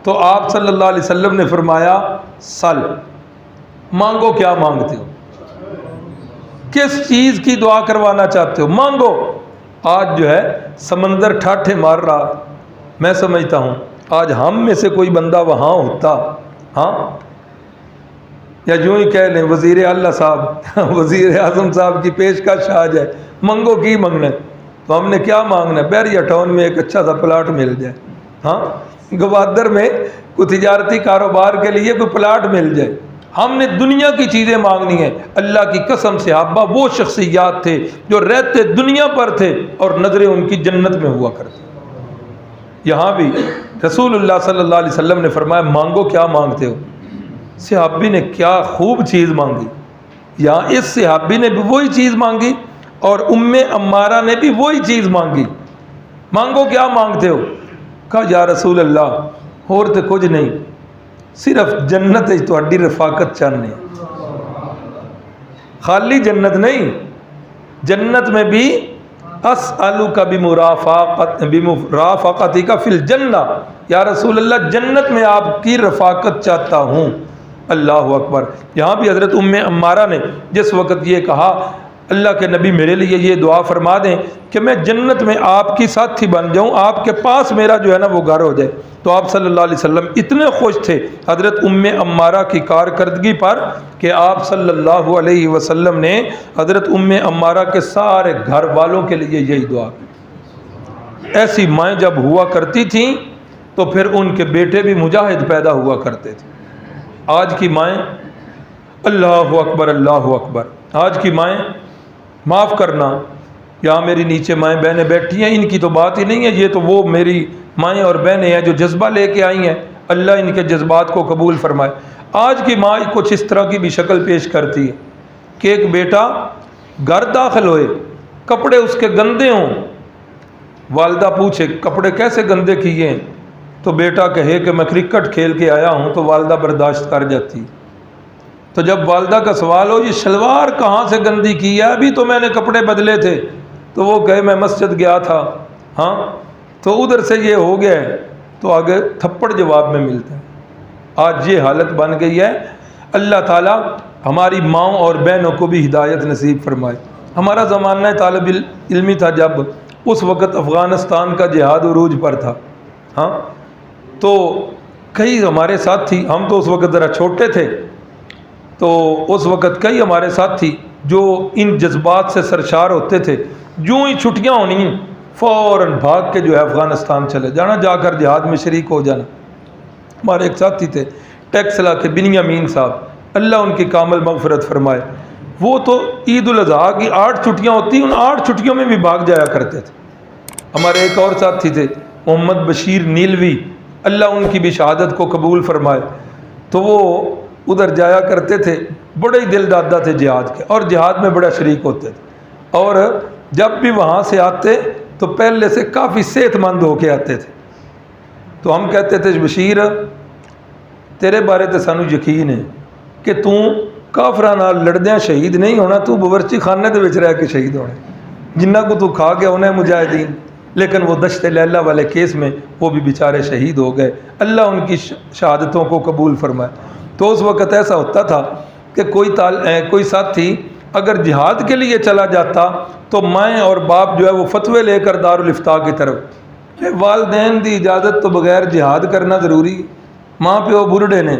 तो आप सल्लल्लाहु अलैहि वसल्लम ने फरमाया, सल, मांगो, क्या मांगते हो, किस चीज़ की दुआ करवाना चाहते हो, मांगो। आज जो है समंदर ठाठे मार रहा। मैं समझता हूँ आज हम में से कोई बंदा वहाँ होता, हाँ, या यूँ ही कह लें वज़ीर आला साहब वज़ीर आज़म साहब की पेशकश आ जाए, मंगो की मंगना है, तो हमने क्या मांगना है, बैरिया टाउन में एक अच्छा सा प्लाट मिल जाए, हाँ, गवादर में कोई तिजारती कारोबार के लिए कोई प्लाट मिल जाए। हमने दुनिया की चीज़ें मांगनी है। अल्लाह की कसम से सहाबा वो शख्सियात थे जो रहते दुनिया पर थे और नज़रें उनकी जन्नत में हुआ करती। यहाँ भी रसूलुल्लाह सल्लल्लाहु अलैहि वसल्लम ने फरमाया, मांगो, क्या मांगते हो। सहाबी ने क्या खूब चीज़ मांगी। यहाँ इस सहाबी ने भी वही चीज़ मांगी और उम्मे अम्मारा ने भी वही चीज़ मांगी। मांगो, क्या मांगते हो। कहा, या रसूल अल्लाह, और तो कुछ नहीं, सिर्फ जन्नत तुहाडी रफाकत चाहने, खाली जन्नत नहीं, जन्नत में भी असअलु का बिमुराफ़क़ती का फिल जन्ना, या रसूल अल्लाह, जन्नत में आपकी रफाकत चाहता हूँ। अल्लाह अकबर। यहाँ भी हज़रत उम्मे अम्मारा ने जिस वक़्त ये कहा, अल्लाह के नबी मेरे लिए ये दुआ फरमा दें कि मैं जन्नत में आपकी साथी बन जाऊँ, आपके पास मेरा जो है ना वो घर हो जाए, तो आप सल्लल्लाहु अलैहि वसल्लम इतने खुश थे हज़रत उम्मे अम्मारा की कारकर्दगी पर कि आप सल्लल्लाहु अलैहि वसल्लम ने हज़रत उम्मे अम्मारा के सारे घर वालों के लिए यही दुआ की। ऐसी माएँ जब हुआ करती थीं तो फिर उनके बेटे भी मुजाहिद पैदा हुआ करते थे। आज की माएँ, अल्लाह अकबर, अल्लाह अकबर, आज की माएँ, माफ़ करना, यहाँ मेरी नीचे माएँ बहनें बैठी हैं, इनकी तो बात ही नहीं है, ये तो वो मेरी माएँ और बहनें हैं जो जज्बा लेके आई हैं। अल्लाह इनके जज्बात को कबूल फरमाए। आज की माँ कुछ इस तरह की भी शक्ल पेश करती है कि एक बेटा घर दाखिल होए, कपड़े उसके गंदे हों, वालदा पूछे कपड़े कैसे गंदे किए हैं, तो बेटा कहे कि मैं क्रिकेट खेल के आया हूँ, तो वालदा बर्दाश्त कर जाती। तो जब वालदा का सवाल हो ये शलवार कहाँ से गंदी की है, अभी तो मैंने कपड़े बदले थे, तो वो कहे मैं मस्जिद गया था, हाँ, तो उधर से ये हो गया है, तो आगे थप्पड़ जवाब में मिलता है। आज ये हालत बन गई है। अल्लाह ताला हमारी माँओं और बहनों को भी हिदायत नसीब फरमाए। हमारा ज़माना तालिब इल्मी था जब उस वक़्त अफ़गानिस्तान का जिहाद उरूज पर था, हाँ, तो कई हमारे साथी, हम तो उस वक़्त ज़रा छोटे थे, तो उस वक़्त कई हमारे साथी जो इन जज्बात से सरशार होते थे, यूँ ही छुट्टियाँ होनी फ़ौरन भाग के जो है अफ़गानिस्तान चले जाना, जाकर जिहाद में शरीक हो जाना। हमारे एक साथी थे टेक्सला के बिनियामीन साहब, अल्लाह उनकी कामिल मग़फ़िरत फरमाए, वो तो ईद उल अज़हा की 8 छुट्टियाँ होती, उन 8 छुट्टियों में भी भाग जाया करते थे। हमारे एक और साथी थे मोहम्मद बशीर नीलवी, अल्लाह उनकी भी शहादत को कबूल फरमाए, तो वो उधर जाया करते थे, बड़े ही दिल दादा थे जिहाद के और जिहाद में बड़ा शरीक होते थे, और जब भी वहाँ से आते तो पहले से काफ़ी सेहतमंद होके आते थे। तो हम कहते थे बशीर तेरे बारे तो सानू यकीन है कि तू काफरां नाल लड़दियां शहीद नहीं होना, तू बवर्ची खाने दे विच रह के शहीद होना, जिन्ना को तू खा गया उन्हें मुजाहिदीन। लेकिन वो दश्ते लैला वाले केस में वो भी बेचारे शहीद हो गए, अल्लाह उनकी शहादतों को कबूल फरमाए। तो उस वक़्त ऐसा होता था कि कोई साथी अगर जिहाद के लिए चला जाता तो माएँ और बाप जो है वो फतवे लेकर दारुल इफ्ता की तरफ, वालदैन की इजाज़त तो बग़ैर जिहाद करना ज़रूरी, माँ प्यो बुढ़े ने,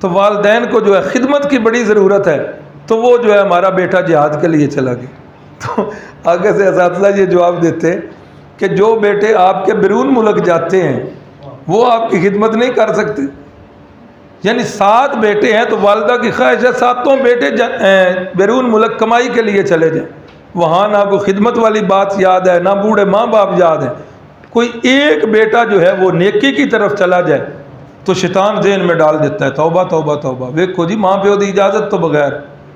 तो वालदैन को जो है खिदमत की बड़ी ज़रूरत है, तो वो जो है हमारा बेटा जिहाद के लिए चला गया। तो आगे से असातिज़ा ये जवाब देते कि जो बेटे आपके बैरून मुल्क जाते हैं वो आपकी खिदमत नहीं कर सकते। यानी 7 बेटे हैं तो वालदा की ख्वाहिश है 7 बेटे बैरून मुल्क कमाई के लिए चले जाएं, वहाँ ना कोई खिदमत वाली बात याद है, ना बूढ़े माँ बाप याद है, कोई एक बेटा जो है वो नेकी की तरफ चला जाए तो शैतान ज़हन में डाल देता है तौबा तौबा तौबा, वेखो जी माँ प्यो की इजाज़त तो बगैर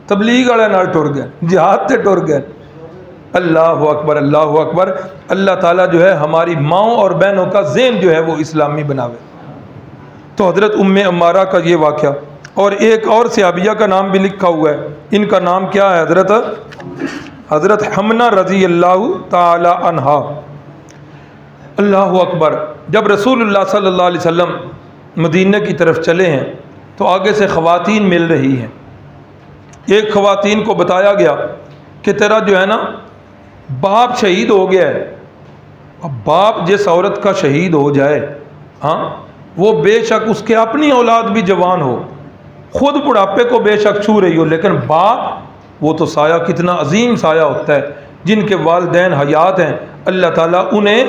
तबलीग वाले नाल टुर गए, जिहाद से टुर गए। अल्लाह अकबर, अल्लाह अकबर। अल्लाह ताला जो है हमारी माँओं और बहनों का ज़हन जो है वो इस्लामी बनावे। तो हज़रत उम्मे अम्मारा का ये वाक़या, और एक और सहाबिया का नाम भी लिखा हुआ है, इनका नाम क्या है, हज़रत हज़रत हमना रज़ी अल्लाह ताला अन्हा, अल्लाहु अकबर। जब रसूलुल्लाह सल्लल्लाहु अलैहि वसल्लम मदीने की तरफ चले हैं तो आगे से ख़वातीन मिल रही हैं। एक ख़वातीन को बताया गया कि तेरा जो है ना बाप शहीद हो गया है। अब बाप जिस औरत का शहीद हो जाए, हाँ, वो बेशक उसके अपनी औलाद भी जवान हो, खुद बुढ़ापे को बेशक छू रही हो, लेकिन बाप वो तो साया, कितना अजीम साया होता है। जिनके वालिदैन हयात हैं, अल्लाह ताला उन्हें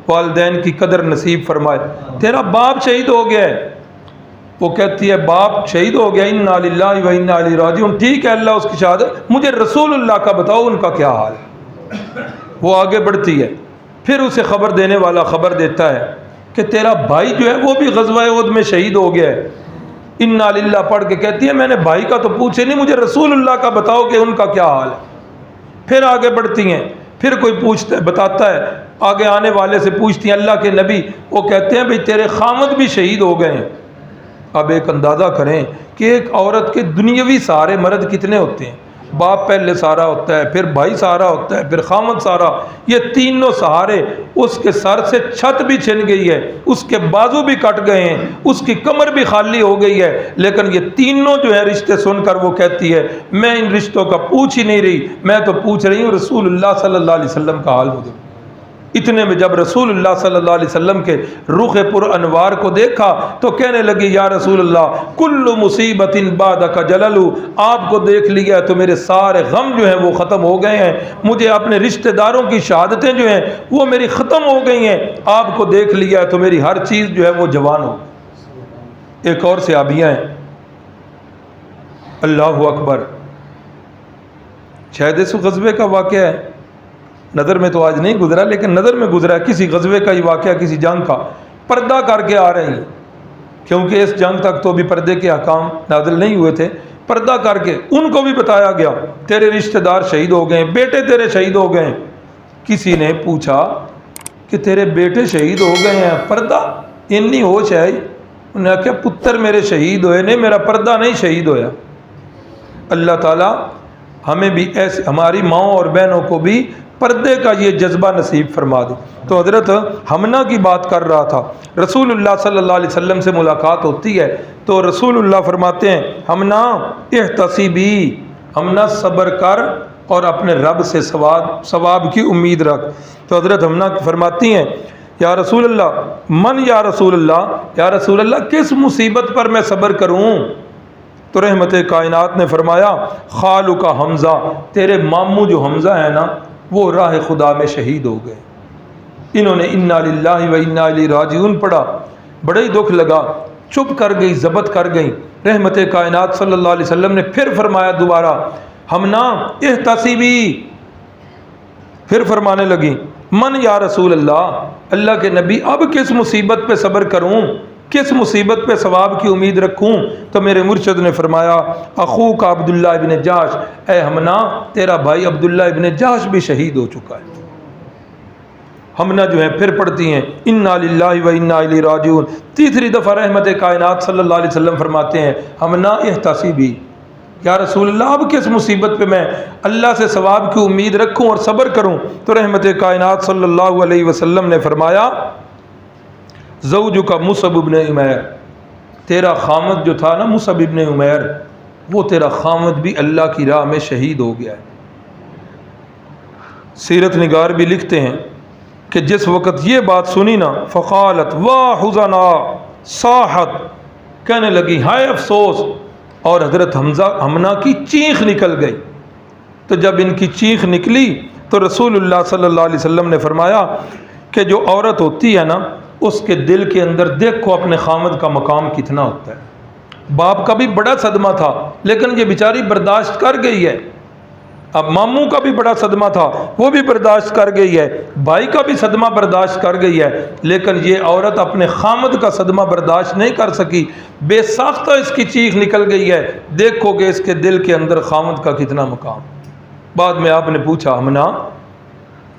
वालिदैन की कदर नसीब फरमाए। तेरा बाप शहीद हो गया है। वो कहती है बाप शहीद हो गया, इन्ना लिल्लाहि व इन्ना इलैहि राजिऊन। ठीक है, अल्लाह उसकी शहादत, मुझे रसूलुल्लाह का बताओ उनका क्या हाल है। वो आगे बढ़ती है, फिर उसे ख़बर देने वाला ख़बर देता है कि तेरा भाई जो है वो भी ग़ज़वा उहद में शहीद हो गया है। इन्ना लिल्लाह पढ़ के कहती है मैंने भाई का तो पूछे नहीं, मुझे रसूलुल्लाह का बताओ कि उनका क्या हाल है। फिर आगे बढ़ती हैं, फिर कोई पूछता है, बताता है, आगे आने वाले से पूछती हैं अल्लाह के नबी। वो कहते हैं भाई तेरे खामद भी शहीद हो गए हैं। अब एक अंदाज़ा करें कि एक औरत के दुनियावी सहारे मर्द कितने होते हैं। बाप पहले सहारा होता है, फिर भाई सहारा होता है, फिर खामद सहारा। ये तीनों सहारे, उसके सर से छत भी छिन गई है, उसके बाजू भी कट गए हैं, उसकी कमर भी खाली हो गई है, लेकिन ये तीनों जो है रिश्ते सुनकर वो कहती है मैं इन रिश्तों का पूछ ही नहीं रही, मैं तो पूछ रही हूँ रसूलुल्लाह सल्लल्लाहु अलैहि वसल्लम का हाल मुझे। इतने में जब रसूलुल्लाह सल्लल्लाहु अलैहि वसल्लम के रुख पुर अनवार को देखा तो कहने लगी या रसूलुल्लाह कुल्लु मुसीबतिन बादका जललु, आपको देख लिया तो मेरे सारे गम जो हैं वो ख़त्म हो गए हैं। मुझे अपने रिश्तेदारों की शहादतें जो हैं वो मेरी ख़त्म हो गई हैं। आपको देख लिया तो मेरी हर चीज़ जो है वो जवान हो। एक और सहाबियाँ हैं, अल्लाहु अकबर, शायद इस ग़ज़वे का वाक़या है, नज़र में तो आज नहीं गुजरा लेकिन नज़र में गुजरा, किसी ग़ज़वे का ही वाक़या, किसी जंग का। पर्दा करके आ रही हैं, क्योंकि इस जंग तक तो भी पर्दे के अहकाम नाज़िल नहीं हुए थे। पर्दा करके उनको भी बताया गया तेरे रिश्तेदार शहीद हो गए, बेटे तेरे शहीद हो गए। किसी ने पूछा कि तेरे बेटे शहीद हो गए हैं, पर्दा इन्नी होश है? उन्हें आख्या पुत्र मेरे शहीद होए ने, मेरा पर्दा नहीं शहीद होया। अल्लाह ताला हमें भी ऐसे, हमारी माओ और बहनों को भी पर्दे का ये जज्बा नसीब फरमा दे। तो हज़रत हमना की बात कर रहा था, रसूलुल्लाह सल्लल्लाहु अलैहि वसल्लम से मुलाकात होती है तो रसूलुल्लाह फरमाते हैं हमना इहतसीबी, हमना सब्र कर और अपने रब से सवाब की उम्मीद रख। तो हज़रत हमना फरमाती हैं या रसूलल्लाह, मन या रसूलल्लाह, या रसूलल्लाह किस मुसीबत पर मैं सब्र करूँ? तो रहमत कायनात ने फरमाया खालू का हमज़ा, तेरे मामू जो हमज़ा है ना वो राह खुदा में शहीद हो गए। इन्होंने इन्ना लिल्लाहि व इन्ना इलैहि राजिऊन पढ़ा, बड़ा ही दुख लगा, चुप कर गई, ज़बत कर गई। रहमत कायनात सल्लल्लाहु अलैहि वसल्लम ने फिर फरमाया दोबारा हमना इहतसीबी, फिर फरमाने लगी मन या रसूल अल्लाह, अल्लाह के नबी अब किस मुसीबत पे सब्र करूँ, किस मुसीबत पे सवाब की उम्मीद रखूँ? तो मेरे मुर्शद ने फरमाया अखू का अब्दुल्ला इब्न जाश, ए हमना तेरा भाई अब्दुल्ला इब्न जाश भी शहीद हो चुका है। हमना जो है फिर पढ़ती हैं इन्ना लिल्लाहि व इन्ना इलैहि राजिऊन। तीसरी दफ़ा रहमत कायनात सल्लल्लाहु अलैहि वसल्लम फरमाते हैं हमना इहतसीबी, या रसूलल्लाह अब किस मुसीबत पे मैं अल्लाह से सवाब की उम्मीद रखूँ और सब्र करूँ? तो रहमत कायनात सल्लल्लाहु अलैहि वसल्लम ने फरमाया ज़ौजु का मुसअब इब्न उमैर, तेरा खामद जो था ना मुसअब इब्न उमैर, वो तेरा खामद भी अल्लाह की राह में शहीद हो गया है। सीरत निगार भी लिखते हैं कि जिस वक़्त ये बात सुनी ना फ़क़ालत वाह हुज़ना साहत, कहने लगी हाय अफसोस, और हज़रत हमना की चीख निकल गई। तो जब इनकी चीख निकली तो रसूलुल्लाह सल्लल्लाहु अलैहि वसल्लम ने फरमाया कि जो औरत होती है ना उसके दिल के अंदर देखो अपने खामद का मकाम कितना होता है। बाप का भी बड़ा सदमा था लेकिन ये बेचारी बर्दाश्त कर गई है। अब मामू का भी बड़ा सदमा था, वो भी बर्दाश्त कर गई है, भाई का भी सदमा बर्दाश्त कर गई है, लेकिन ये औरत अपने खामद का सदमा बर्दाश्त नहीं कर सकी। बेसाख्ता इसकी चीख निकल गई है, देखोगे इसके दिल के अंदर खामद का कितना मकाम। बाद में आपने पूछा हमना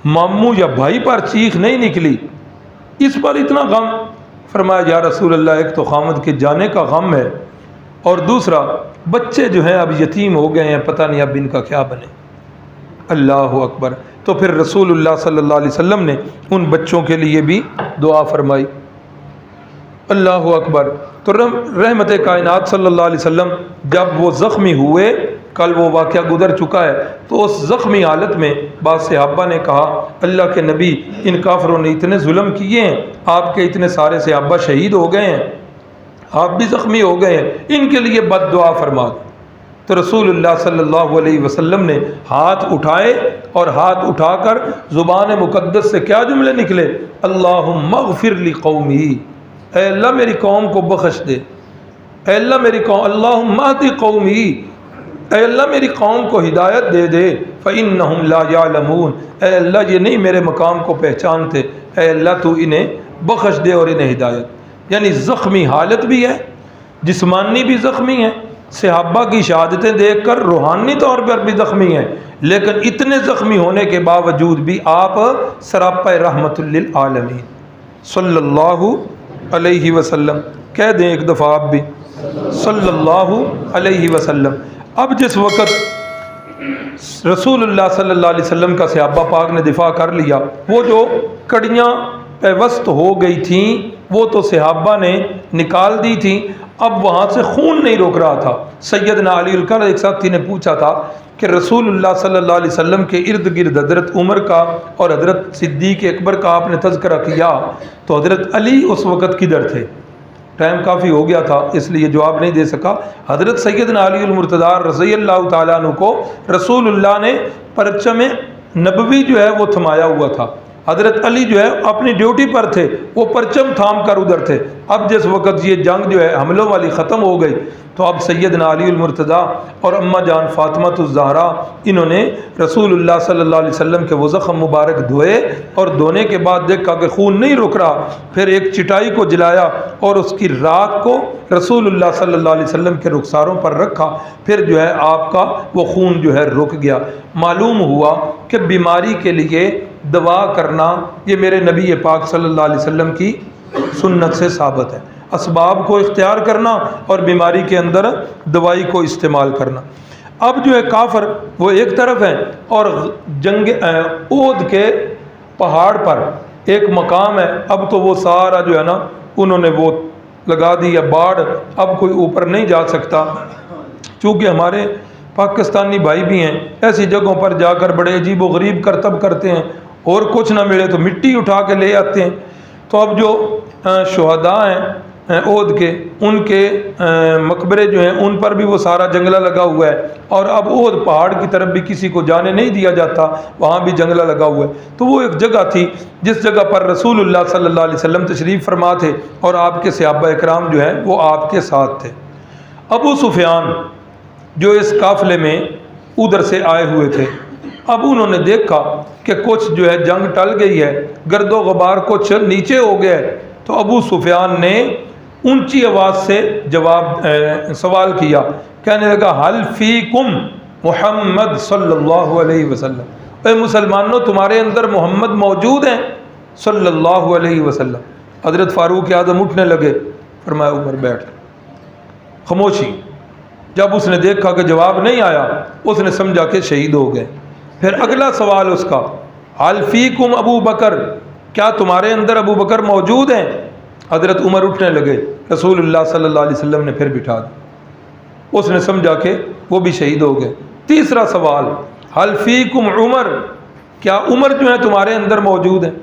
मामू या भाई पर चीख नहीं निकली, इस पर इतना गम? फरमाया या रसूल अल्लाह, एक तो खामद के जाने का गम है और दूसरा बच्चे जो हैं अब यतीम हो गए हैं, पता नहीं अब इनका क्या बने। अल्लाह अकबर। तो फिर रसूलुल्लाह सल्लल्लाहु अलैहि वसल्लम ने उन बच्चों के लिए भी दुआ फरमाई। अल्लाह अकबर। तो रहमत कायनात सल्लल्लाहु अलैहि वसल्लम जब वो ज़ख्मी हुए, कल वो वाक़या गुज़र चुका है, तो उस ज़ख्मी हालत में बाद सहाबा ने कहा, अल्लाह के नबी, इन काफरों ने इतने जुल्म किए हैं, आपके इतने सारे सहाबा शहीद हो गए हैं, आप भी ज़ख्मी हो गए हैं, इनके लिए बद्दुआ फरमा दो। तो रसूलुल्लाह सल्लल्लाहु अलैहि वसल्लम ने हाथ उठाए और हाथ उठाकर ज़ुबान मुक़द्दस से क्या जुमले निकले, अल्लाहुम्मा ग़फ़िर ली क़ौमी, ऐ अल्लाह मेरी कौम को बख्श दे, ऐ अल्लाह मेरी कौम, अल्लाहुम्मा हदी क़ौमी, ऐ अल्लाह मेरी कौम को हिदायत दे दे, फ़इन्नहुम ला यअलमून, ऐ अल्लाह ये नहीं मेरे मकाम को पहचानते, ऐ अल्लाह तू इन्हें बख्श दे और इन्हें हिदायत। यानी ज़ख्मी हालत भी है, जिस्मानी भी ज़ख्मी है, सहाबा की शहादतें देख कर रूहानी तौर पर भी ज़ख्मी हैं, लेकिन इतने ज़ख्मी होने के बावजूद भी आप सरापा रहमतुल लिल आलमीन सल्लल्लाहु अलैहि वसल्लम कह दें एक दफ़ा आप भी, सल्लल्लाहु अलैहि वसल्लम। अब जिस वक़्त रसूलुल्लाह सल्लल्लाहु अलैहि वसल्लम का सहाबा पाक ने दिफा कर लिया, वो जो कड़ियाँ पेवस्त हो गई थीं वो तो सहाबा ने निकाल दी थी, अब वहाँ से खून नहीं रोक रहा था। सैयदना अली का एक साथी ने पूछा था कि रसूलुल्लाह सल्लल्लाहु अलैहि वसल्लम के इर्द गिर्द हज़रत उमर का और हज़रत सिद्दीक़ अकबर का आपने तज़किरा किया, तो हज़रत अली उस वक़्त किधर थे? टाइम काफ़ी हो गया था इसलिए जवाब नहीं दे सका। हज़रत सैयदना अली मुर्तज़ा रज़ियल्लाहु ताला अन्हु को रसूलुल्लाह ने परचम नबवी जो है वो थमाया हुआ था। हज़रत अली जो है अपनी ड्यूटी पर थे, वो परचम थाम कर उधर थे। अब जिस वक़्त ये जंग जो है हमलों वाली ख़त्म हो गई, तो अब सैयदना अली मुर्तज़ा और अम्मा जान फ़ातिमा इन्होंने रसूलुल्लाह सल्लल्लाहु अलैहि वसल्लम के वो ज़ख़्म मुबारक धोए और धोने के बाद देखा कि खून नहीं रुक रहा, फिर एक चिटाई को जलाया और उसकी राख को रसूलुल्लाह सल्लल्लाहु अलैहि वसल्लम के रुखसारों पर रखा, फिर जो है आपका वो खून जो है रुक गया। मालूम हुआ कि बीमारी के लिए दवा करना ये मेरे नबी पाक सल्लल्लाहु अलैहि वसल्लम की सुन्नत से साबित है, असबाब को इख्तियार करना और बीमारी के अंदर दवाई को इस्तेमाल करना। अब जो है काफर वो एक तरफ है और जंग ओद के पहाड़ पर एक मकाम है, अब तो वो सारा जो है ना उन्होंने वो लगा दी है बाढ़, अब कोई ऊपर नहीं जा सकता। चूँकि हमारे पाकिस्तानी भाई भी हैं, ऐसी जगहों पर जाकर बड़े अजीब व गरीब करतब करते हैं, और कुछ ना मिले तो मिट्टी उठा के ले आते हैं। तो अब जो शुहदा हैं ओद के, उनके मकबरे जो हैं उन पर भी वो सारा जंगला लगा हुआ है, और अब ओद पहाड़ की तरफ भी किसी को जाने नहीं दिया जाता, वहाँ भी जंगला लगा हुआ है। तो वो एक जगह थी जिस जगह पर रसूलुल्लाह सल्लल्लाहु अलैहि वसल्लम तशरीफ़ फरमा थे और आपके सहाबा इकराम जो हैं वो आपके साथ थे। अबू सुफियान जो इस काफ़िले में उधर से आए हुए थे, अब उन्होंने देखा कि कुछ जो है जंग टल गई है, गर्दो गुबार कुछ नीचे हो गया है, तो अबू सुफियान ने ऊंची आवाज़ से सवाल किया, कहने लगा, हल फ़ीकुम मुहम्मद सल्लल्लाहु अलैहि वसल्लम, ए मुसलमानों तुम्हारे अंदर मोहम्मद मौजूद हैं सल्लल्लाहु अलैहि वसल्लम। हज़रत फ़ारूक आज़म उठने लगे, फरमाया उमर बैठ। खामोशी। जब उसने देखा कि जवाब नहीं आया, उसने समझा कि शहीद हो गए। फिर अगला सवाल उसका, हल फ़ीकुम अबू बकर, क्या तुम्हारे अंदर अबू बकर मौजूद हैं? हज़रत उमर उठने लगे, रसूलुल्लाह सल्लल्लाहु अलैहि वसल्लम ने फिर बिठा दिया। उसने समझा कि वो भी शहीद हो गए। तीसरा सवाल, हल फ़ीकुम उमर, क्या उमर जो है तुम्हारे अंदर मौजूद हैं?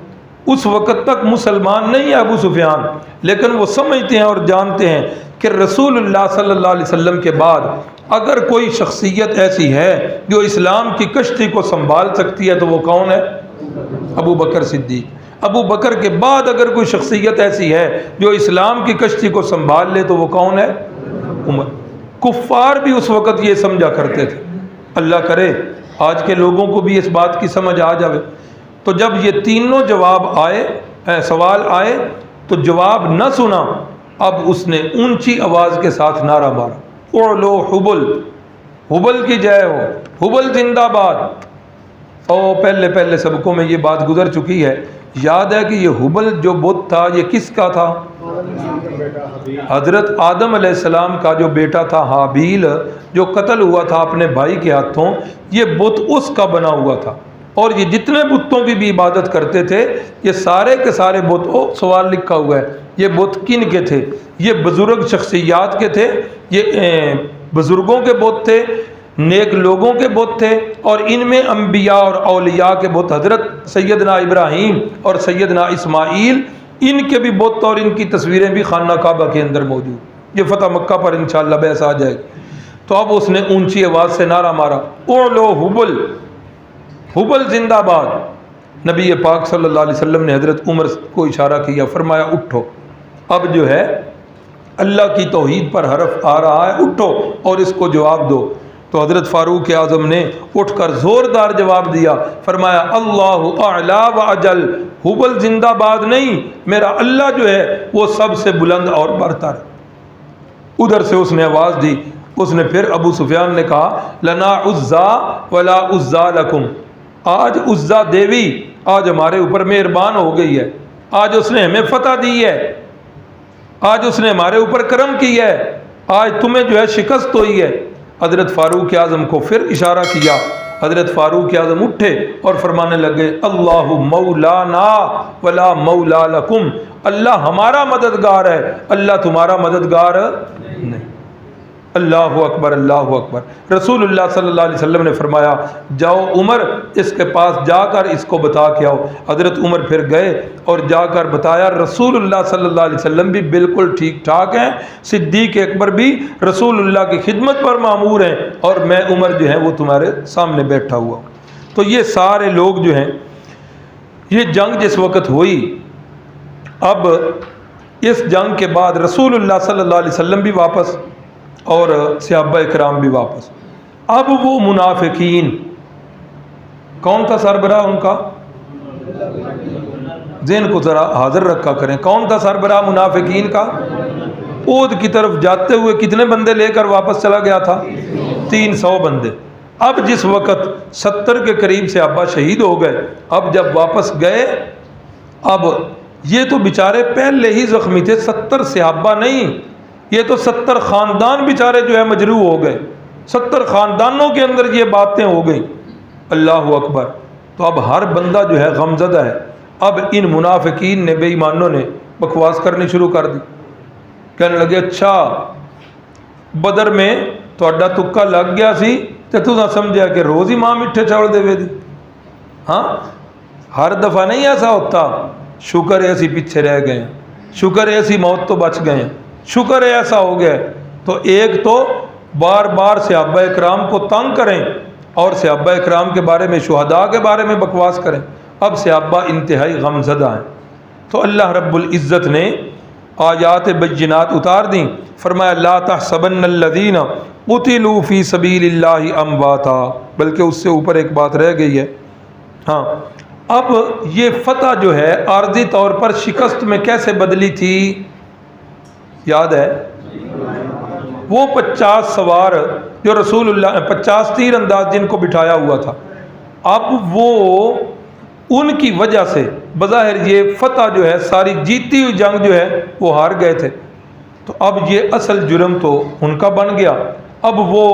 उस वक़्त तक मुसलमान नहीं है अबू सुफियान, लेकिन वो समझते हैं और जानते हैं कि रसूलुल्लाह सल्लल्लाहु अलैहि वसल्लम के बाद अगर कोई शख्सियत ऐसी है जो इस्लाम की कश्ती को संभाल सकती है तो वो कौन है? अबू बकर सिद्दीक़। अबू बकर के बाद अगर कोई शख्सियत ऐसी है जो इस्लाम की कश्ती को संभाल ले तो वो कौन है? उमर। कुफ़ार भी उस वक़्त ये समझा करते थे। अल्लाह करे आज के लोगों को भी इस बात की समझ आ जावे। तो जब ये तीनों जवाब आए, सवाल आए, तो जवाब न सुना, अब उसने ऊंची आवाज़ के साथ नारा मारा, ओलो हुबल, हुबल की जय हो, हुबल जिंदाबाद। और पहले सबकों में ये बात गुजर चुकी है, याद है कि ये हुबल जो बुत था ये किसका था? हज़रत आदम अलैहिस्सलाम का जो बेटा था हाबील, जो कत्ल हुआ था अपने भाई के हाथों, ये बुत उसका बना हुआ था। और ये जितने बुतों की भी इबादत करते थे, ये सारे के सारे बुत, सवाल लिखा हुआ है, ये बुत किन के थे? ये बुज़ुर्ग शख्सियात के थे, ये बुज़ुर्गों के बुत थे, नेक लोगों के बुत थे। और इनमें अम्बिया और औलिया के बुत, हज़रत सैयदना इब्राहीम और सैयदना इस्माईल, इनके भी बुत और इनकी तस्वीरें भी खाना काबा के अंदर मौजूद। ये फ़तह मक्का पर इंशाअल्लाह बहस आ जाएगी। तो अब उसने ऊंची आवाज़ से नारा मारा, ओलो हुबल, हुबल जिंदाबाद। नबी पाक सल्लल्लाहु अलैहि वसल्लम ने हज़रत उमर को इशारा किया, फरमाया उठो, अब जो है अल्लाह की तौहीद पर हरफ आ रहा है, उठो और इसको जवाब दो। तो हज़रत फ़ारूक आज़म ने उठकर ज़ोरदार जवाब दिया, फरमाया अल्लाहु अअला व अजल, हुबल जिंदाबाद नहीं, मेरा अल्लाह जो है वो सबसे बुलंद और बरतर। उधर से उसने आवाज़ दी, उसने फिर अबू सुफियान ने कहा, लना उज़्ज़ा वला उज़्ज़ा लकुम, आज उज़्ज़ा देवी आज हमारे ऊपर मेहरबान हो गई है, आज उसने हमें फतह दी है, आज उसने हमारे ऊपर करम किया है, आज तुम्हें जो है शिकस्त हुई है। हज़रत फ़ारूक आज़म को फिर इशारा किया, हज़रत फ़ारूक आज़म उठे और फरमाने लगे, अल्लाहु मौलाना वला मौला लकुम, अल्लाह हमारा मददगार है, अल्लाह तुम्हारा मददगार नहीं। अल्लाहु अकबर, अल्लाहु अकबर। रसूलुल्लाह सल्लल्लाहु अलैहि वसल्लम ने फरमाया, जाओ उमर, इसके पास जाकर इसको बता के आओ। हज़रत उमर फिर गए और जाकर बताया, रसूलुल्लाह सल्लल्लाहु अलैहि वसल्लम भी बिल्कुल ठीक ठाक हैं, सिद्दीक़ अकबर भी रसूलुल्लाह की खिदमत पर मामूर हैं, और मैं उमर जो है वो तुम्हारे सामने बैठा हुआ। तो ये सारे लोग जो हैं, ये जंग जिस वक़्त हुई, अब इस जंग के बाद रसूलुल्लाह सल्लल्लाहु अलैहि वसल्लम भी वापस और सहाबा इकराम भी वापस। अब वो मुनाफिकीन, कौन था सरबराह उनका? ज़हन को ज़रा हाजिर रखा करें, कौन था सरबराह मुनाफिकीन का? ओद की तरफ जाते हुए कितने बंदे लेकर वापस चला गया था? 300 बंदे। अब जिस वक़्त 70 के करीब सहाबा शहीद हो गए, अब जब वापस गए, अब ये तो बेचारे पहले ही ज़ख्मी थे, 70 सहाबा नहीं, ये तो 70 ख़ानदान बेचारे जो है मजरू हो गए, 70 ख़ानदानों के अंदर ये बातें हो गई। अल्लाह अकबर। तो अब हर बंदा जो है गमज़दा है। अब इन मुनाफिकीन ने, बेईमानों ने बकवास करनी शुरू कर दी, कहने लगे, अच्छा बदर में तुहाडा तुक्का लग गया सी ते तुसां समझिया कि रोज़ ही मां मिठे चावल देवे दी। हाँ, हर दफ़ा नहीं ऐसा होता। शुक्र है असी पीछे रह गए, शुक्र है असी मौत तो बच गए, शुक्र है ऐसा हो गया। तो एक तो बार बार सहाबा इकराम को तंग करें और सहाबा इकराम के बारे में, शुहदा के बारे में बकवास करें। अब सहाबा इंतहाई गमज़दा हैं। तो अल्लाह रब्बुल इज़्ज़त ने आयात बय्यिनात उतार दी, फरमाया, ला तहसबन्नल्लज़ीना क़ुतिलू फ़ी सबीलिल्लाहि अमवाता, बल्कि उससे ऊपर एक बात रह गई है। हाँ, अब ये फ़तह जो है आर्ज़ी तौर पर शिकस्त में कैसे बदली थी, याद है? वो 50 सवार जो रसूलुल्लाह 50 तीर अंदाज जिनको बिठाया हुआ था, अब वो उनकी वजह से बज़ाहिर ये फ़तह जो है, सारी जीती हुई जंग जो है वो हार गए थे। तो अब ये असल जुर्म तो उनका बन गया। अब वो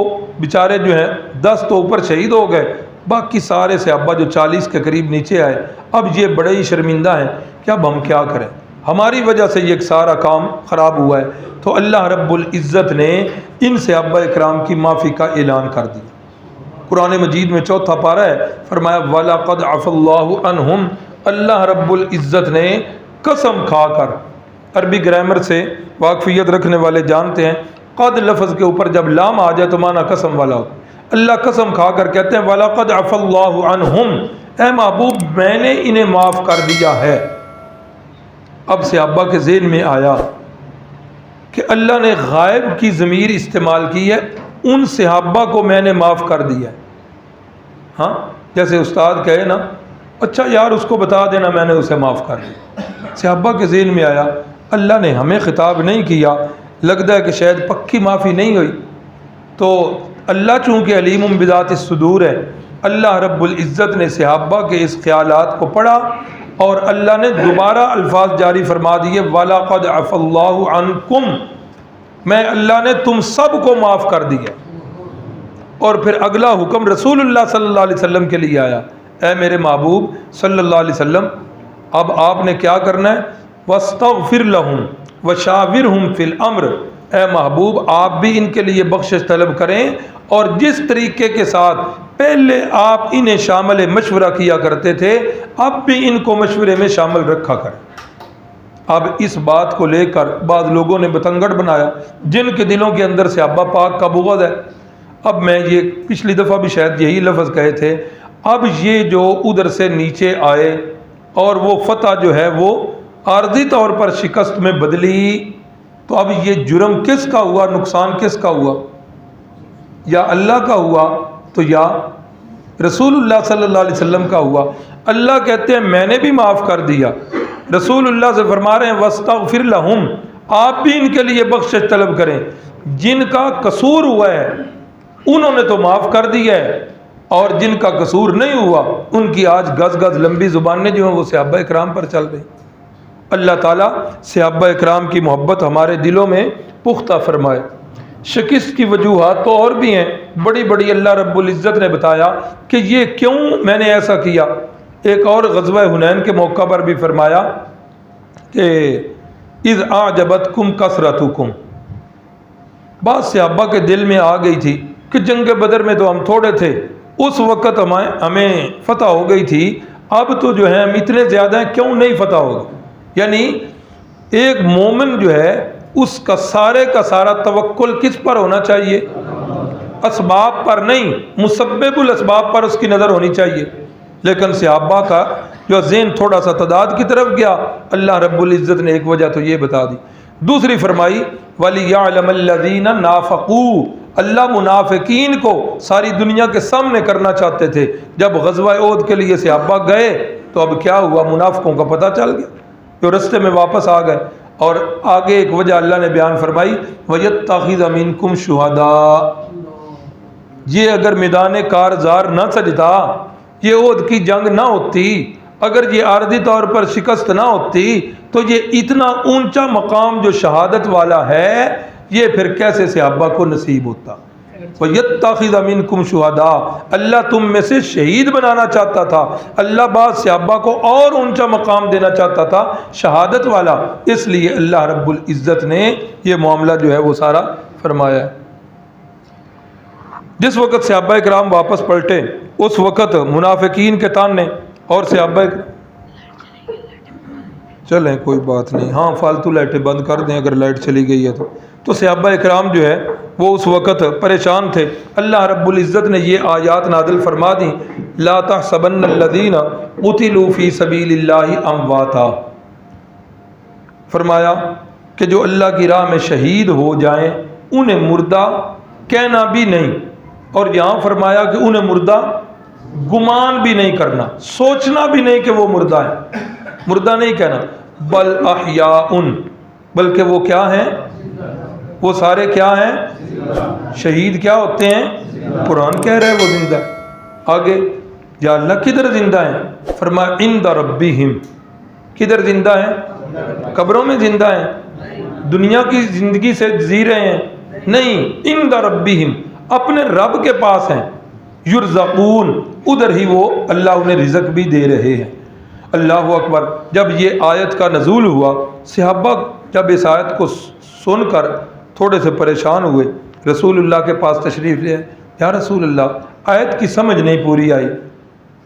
बेचारे जो हैं 10 तो ऊपर शहीद हो गए, बाकी सारे सहाबा जो 40 के करीब नीचे आए, अब ये बड़े ही शर्मिंदा हैं कि अब हम क्या करें, हमारी वजह से ये सारा काम ख़राब हुआ है। तो अल्लाह रब्बुल इज़्ज़त ने इन सहाबा इकराम की माफ़ी का ऐलान कर दिया। कुरान मजीद में 4था पारा है, फरमाया, वलक़द अफ़ल्लाहु अन्हुम, अल्लाह रब्बुल इज़्ज़त ने कसम खाकर, अरबी ग्रामर से वाकफ़ियत रखने वाले जानते हैं, क़द लफ्ज़ के ऊपर जब लाम आ जाए तो माना कसम वाला हो। अल्लाह कसम खाकर कहते हैं, वलक़द अफ़ल्लाहु अन्हुम, ए महबूब मैंने इन्हें माफ़ कर दिया है। अब सहाबा के ज़हन में आया कि अल्लाह ने गायब की ज़मीर इस्तेमाल की है, उन सहाबा को मैंने माफ़ कर दिया। हाँ, जैसे उस्ताद कहे ना, अच्छा यार उसको बता देना मैंने उसे माफ़ कर दिया। सहाबा के ज़हन में आया, अल्लाह ने हमें ख़िताब नहीं किया, लगता है कि शायद पक्की माफ़ी नहीं हुई। तो अल्लाह चूँकि अलीमुम बिज़ातिस सुदूर है, अल्लाह रब्बुल इज़्ज़त ने सहाबा के इस ख़यालात को पढ़ा और अल्लाह ने दोबारा अल्फाज जारी फरमा दिए, वलक़द अफ़ल्लाहु अन्कुम, मैं अल्लाह ने तुम सब को माफ़ कर दिया। और फिर अगला हुक्म रसूलुल्लाह सल्लल्लाहु अलैहि वसल्लम के लिए आया, ऐ मेरे महबूब सल्लल्लाहु अलैहि वसल्लम, अब आपने क्या करना है, वस्तग़फिर लहुम वशाविरहुम फिल अम्र, ए महबूब आप भी इनके लिए बख्शिश तलब करें और जिस तरीके के साथ पहले आप इन्हें शामिल मशवरा किया करते थे अब भी इनको मशवरे में शामिल रखा करें। अब इस बात को लेकर बाद लोगों ने बतंगड़ बनाया, जिनके दिलों के अंदर से सहाबा पाक का बुग़्ज़ है। अब मैं ये पिछली दफ़ा भी शायद यही लफ्ज़ कहे थे, अब ये जो उधर से नीचे आए और वो फतह जो है वो आर्जी तौर पर शिकस्त में बदली, तो अब ये जुर्म किसका हुआ, नुकसान किसका हुआ, या अल्लाह का हुआ तो या रसूलुल्लाह सल्लल्लाहु अलैहि वसल्लम का हुआ। अल्लाह कहते हैं मैंने भी माफ़ कर दिया, रसूलुल्लाह से फरमा रहे हैं वस्तग़फिर लहुम, आप भी इनके लिए बख्शिश तलब करें, जिनका कसूर हुआ है उन्होंने तो माफ़ कर दिया है और जिनका कसूर नहीं हुआ उनकी आज गज गज लंबी ज़ुबानें जो हैं वो सहाबा इकराम पर चल रही। अल्लाह ताला सहाबा इकराम की मोहब्बत हमारे दिलों में पुख्ता फरमाए। शिकस्त की वजूहात तो और भी हैं, बड़ी बड़ी अल्लाह रब्बुल इज़्ज़त ने बताया कि ये क्यों मैंने ऐसा किया। एक और ग़ज़वा हुनैन के मौका पर भी फरमाया कि इज़ आजबतकुम कसरतुकुम, बात सहाबा के दिल में आ गई थी कि जंग बदर में तो हम थोड़े थे, उस वक़्त हमें फ़तह हो गई थी, अब तो जो है हम इतने ज़्यादा हैं, क्यों नहीं फ़तह होगी। यानी एक मोमिन जो है उसका सारे का सारा तवक्कुल किस पर होना चाहिए, असबाब पर नहीं, मुसब्बिबुल असबाब पर उसकी नज़र होनी चाहिए। लेकिन सहाबा का जो ज़हन थोड़ा सा तदाद की तरफ गया, अल्लाह रब्बुल इज़्ज़त ने एक वजह तो ये बता दी। दूसरी फरमाई वलियअलमल्लज़ीना नाफ़क़ू, अल्लाह मुनाफ़िकीन को सारी दुनिया के सामने करना चाहते थे। जब ग़ज़वा ओहद के लिए सहाबा गए तो अब क्या हुआ, मुनाफ़िकों का पता चल गया, जो रास्ते में वापस आ गए। और आगे एक वजह अल्लाह ने बयान फरमाई वयत्तख़िज़ मिनकुम शुहदा, ये अगर मैदान कारज़ार न सजता, ये ओहद की जंग ना होती, अगर ये आर्दी तौर पर शिकस्त ना होती तो ये इतना ऊंचा मकाम जो शहादत वाला है ये फिर कैसे सहाबा को नसीब होता। वयत्तख़िज़ मिनकुम शुहदा, अल्लाह तुम में से शहीद बनाना चाहता था, अल्लाह बाद सहाबा को और ऊंचा मकाम देना चाहता था, शहादत वाला, इसलिए अल्लाह रब्बुल इज़्ज़त ने ये मामला जो है वो सारा फरमाया है। जिस वक़्त सहाबा इकराम वापस पलटे उस वक़्त मुनाफिकीन के ताने और सहाबा, चलें कोई बात नहीं, हाँ फालतू लाइटें बंद कर दें अगर लाइट चली गई है तो सहाबा इकराम जो है वो उस वक़्त परेशान थे। अल्लाह रब्बुल इज़्ज़त ने ये आयात नादिल फरमा दी, ला तहसबन्नल्लज़ीना क़ुतिलू फ़ी सबीलिल्लाहि अमवाता, फरमाया कि जो अल्लाह की राह में शहीद हो जाएं उन्हें मुर्दा कहना भी नहीं, और यहाँ फरमाया कि उन्हें मुर्दा गुमान भी नहीं करना, सोचना भी नहीं कि वो मुर्दा है, मुर्दा नहीं कहना, बल अहयाउन, बल्कि वो क्या हैं, वो सारे क्या हैं, शहीद क्या होते हैं, कुरान कह रहा है वो जिंदा। आगे या अल्लाह किधर जिंदा है, फरमाया इंदा रब्बिहिम, किधर जिंदा है, कब्रों में जिंदा है, दुनिया की जिंदगी से जी रहे हैं, नहीं, इंदा रब्बिहिम, अपने रब के पास हैं, युरज़क़ून, उधर ही वो अल्लाह उन्हें रिज़्क़ भी दे रहे हैं। अल्लाहु अकबर। जब ये आयत का नज़ूल हुआ, सहाबा जब इस आयत को सुनकर थोड़े से परेशान हुए, रसूलुल्लाह के पास तशरीफ़ ले, या रसूलुल्लाह आयत की समझ नहीं पूरी आई,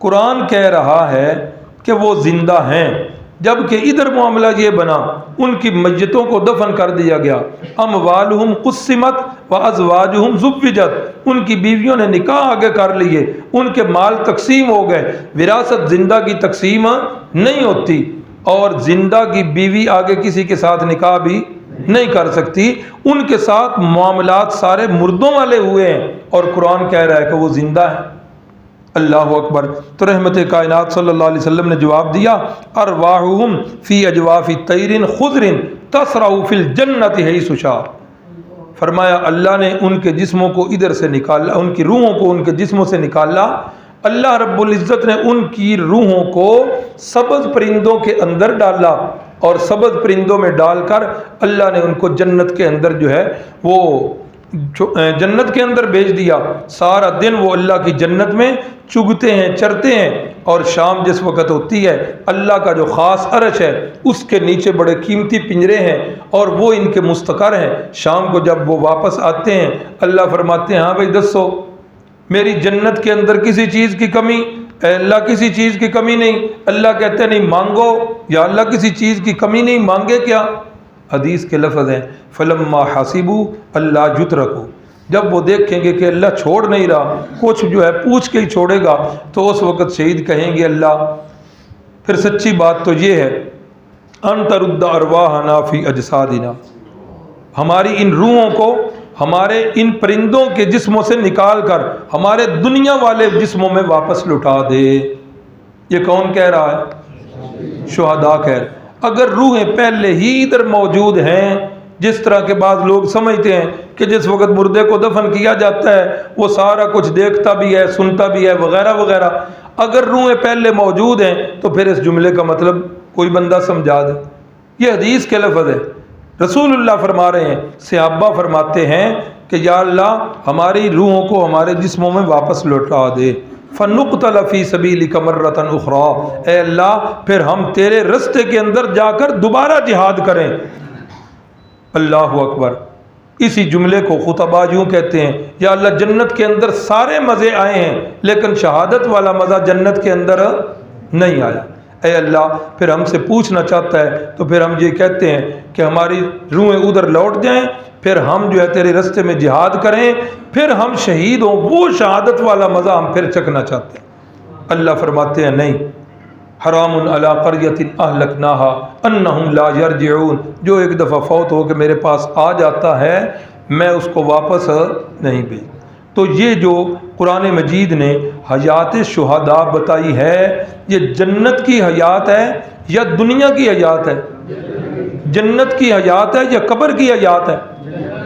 कुरान कह रहा है कि वो ज़िंदा हैं, जबकि इधर मामला ये बना उनकी मस्जिदों को दफन कर दिया गया, अमवालुहुम कुस्सिमत व अज़वाजुहुम ज़ुव्विजत, उनकी बीवियों ने निकाह आगे कर लिए, उनके माल तकसीम हो गए, विरासत जिंदा की तकसीम नहीं होती और जिंदा की बीवी आगे किसी के साथ निकाह भी नहीं कर सकती, उनके साथ मामलात सारे मुर्दों वाले हुए हैं और कुरान कह रहा है कि वो जिंदा है। अल्लाह अकबर। तो रहमत कायनात सल्लल्लाहु अलैहि वसल्लम ने जवाब दिया, अरवाहुहुम फ़ी अजवाफ़ि तैरिन खुज़रिन तसराउ फ़िल जन्नति हैसु शाअ, फरमाया अल्लाह ने उनके जिस्मों को इधर से निकाला, उनकी रूहों को उनके जिस्मों से निकाला अल्लाह रब्बुल इज़्ज़त ने उनकी रूहों को सब्ज़ परिंदों के अंदर डाला और सब्ज़ परिंदों में डालकर अल्लाह ने उनको जन्नत के अंदर जो है वो जन्नत के अंदर भेज दिया। सारा दिन वो अल्लाह की जन्नत में चुगते हैं, चरते हैं, और शाम जिस वक़्त होती है अल्लाह का जो ख़ास अर्श है उसके नीचे बड़े कीमती पिंजरे हैं और वो इनके मुस्तकर हैं। शाम को जब वो वापस आते हैं अल्लाह फरमाते हैं हाँ भाई दसो मेरी जन्नत के अंदर किसी चीज़ की कमी? अल्लाह किसी चीज़ की कमी नहीं। अल्लाह कहते हैं नहीं मांगो, या अल्लाह किसी चीज़ की कमी नहीं, मांगे क्या? हदीस के लफ्ज़ हैं फलम्मा हसीबू अल्लाह युतरकू, जब वो देखेंगे कि अल्लाह छोड़ नहीं रहा, कुछ जो है पूछ के ही छोड़ेगा, तो उस वक़्त शहीद कहेंगे अल्लाह। फिर सच्ची बात तो ये है अंतरुद्दा अरवाहना फी अजसादिना, हमारी इन रूहों को हमारे इन परिंदों के जिस्मों से निकाल कर हमारे दुनिया वाले जिस्मों में वापस लौटा दे। ये कौन कह रहा है? शुहदा कह रहे। अगर रूहें पहले ही इधर मौजूद हैं, जिस तरह के बाद लोग समझते हैं कि जिस वक्त मुर्दे को दफन किया जाता है वो सारा कुछ देखता भी है, सुनता भी है, वगैरह वगैरह, अगर रूहें पहले मौजूद हैं तो फिर इस जुमले का मतलब कोई बंदा समझा दे। ये हदीस के लफ्ज़ है, रसूलुल्लाह फरमा रहे हैं, सहाबा फरमाते हैं कि या अल्लाह हमारी रूहों को हमारे जिस्मों में वापस लौटा दे। फ़नुक़्तल फ़ी सबीलिका मर्रतन उख़रा, ए अल्लाह फिर हम तेरे रस्ते के अंदर जाकर दोबारा जिहाद करें। अल्लाह अकबर। इसी जुमले को खुतबा यूँ कहते हैं, या अल्लाह जन्नत के अंदर सारे मज़े आए हैं लेकिन शहादत वाला मज़ा जन्नत के अंदर नहीं आया। ऐ अल्लाह फिर हमसे पूछना चाहता है तो फिर हम ये कहते हैं कि हमारी रूहें उधर लौट जाएं, फिर हम जो है तेरे रास्ते में जिहाद करें, फिर हम शहीद हों, वो शहादत वाला मज़ा हम फिर चखना चाहते हैं। अल्लाह फरमाते हैं नहीं, हरामुन अला क़रयतिन अहलकनाहा अन्नहुम ला यरजिऊन, जो एक दफ़ा फौत हो के मेरे पास आ जाता है मैं उसको वापस नहीं भेज। तो ये जो कुरान मजीद ने हयात शुहदा बताई है, ये जन्नत की हयात है या दुनिया की हयात है? जन्नत की हयात है या कब्र की हयात है?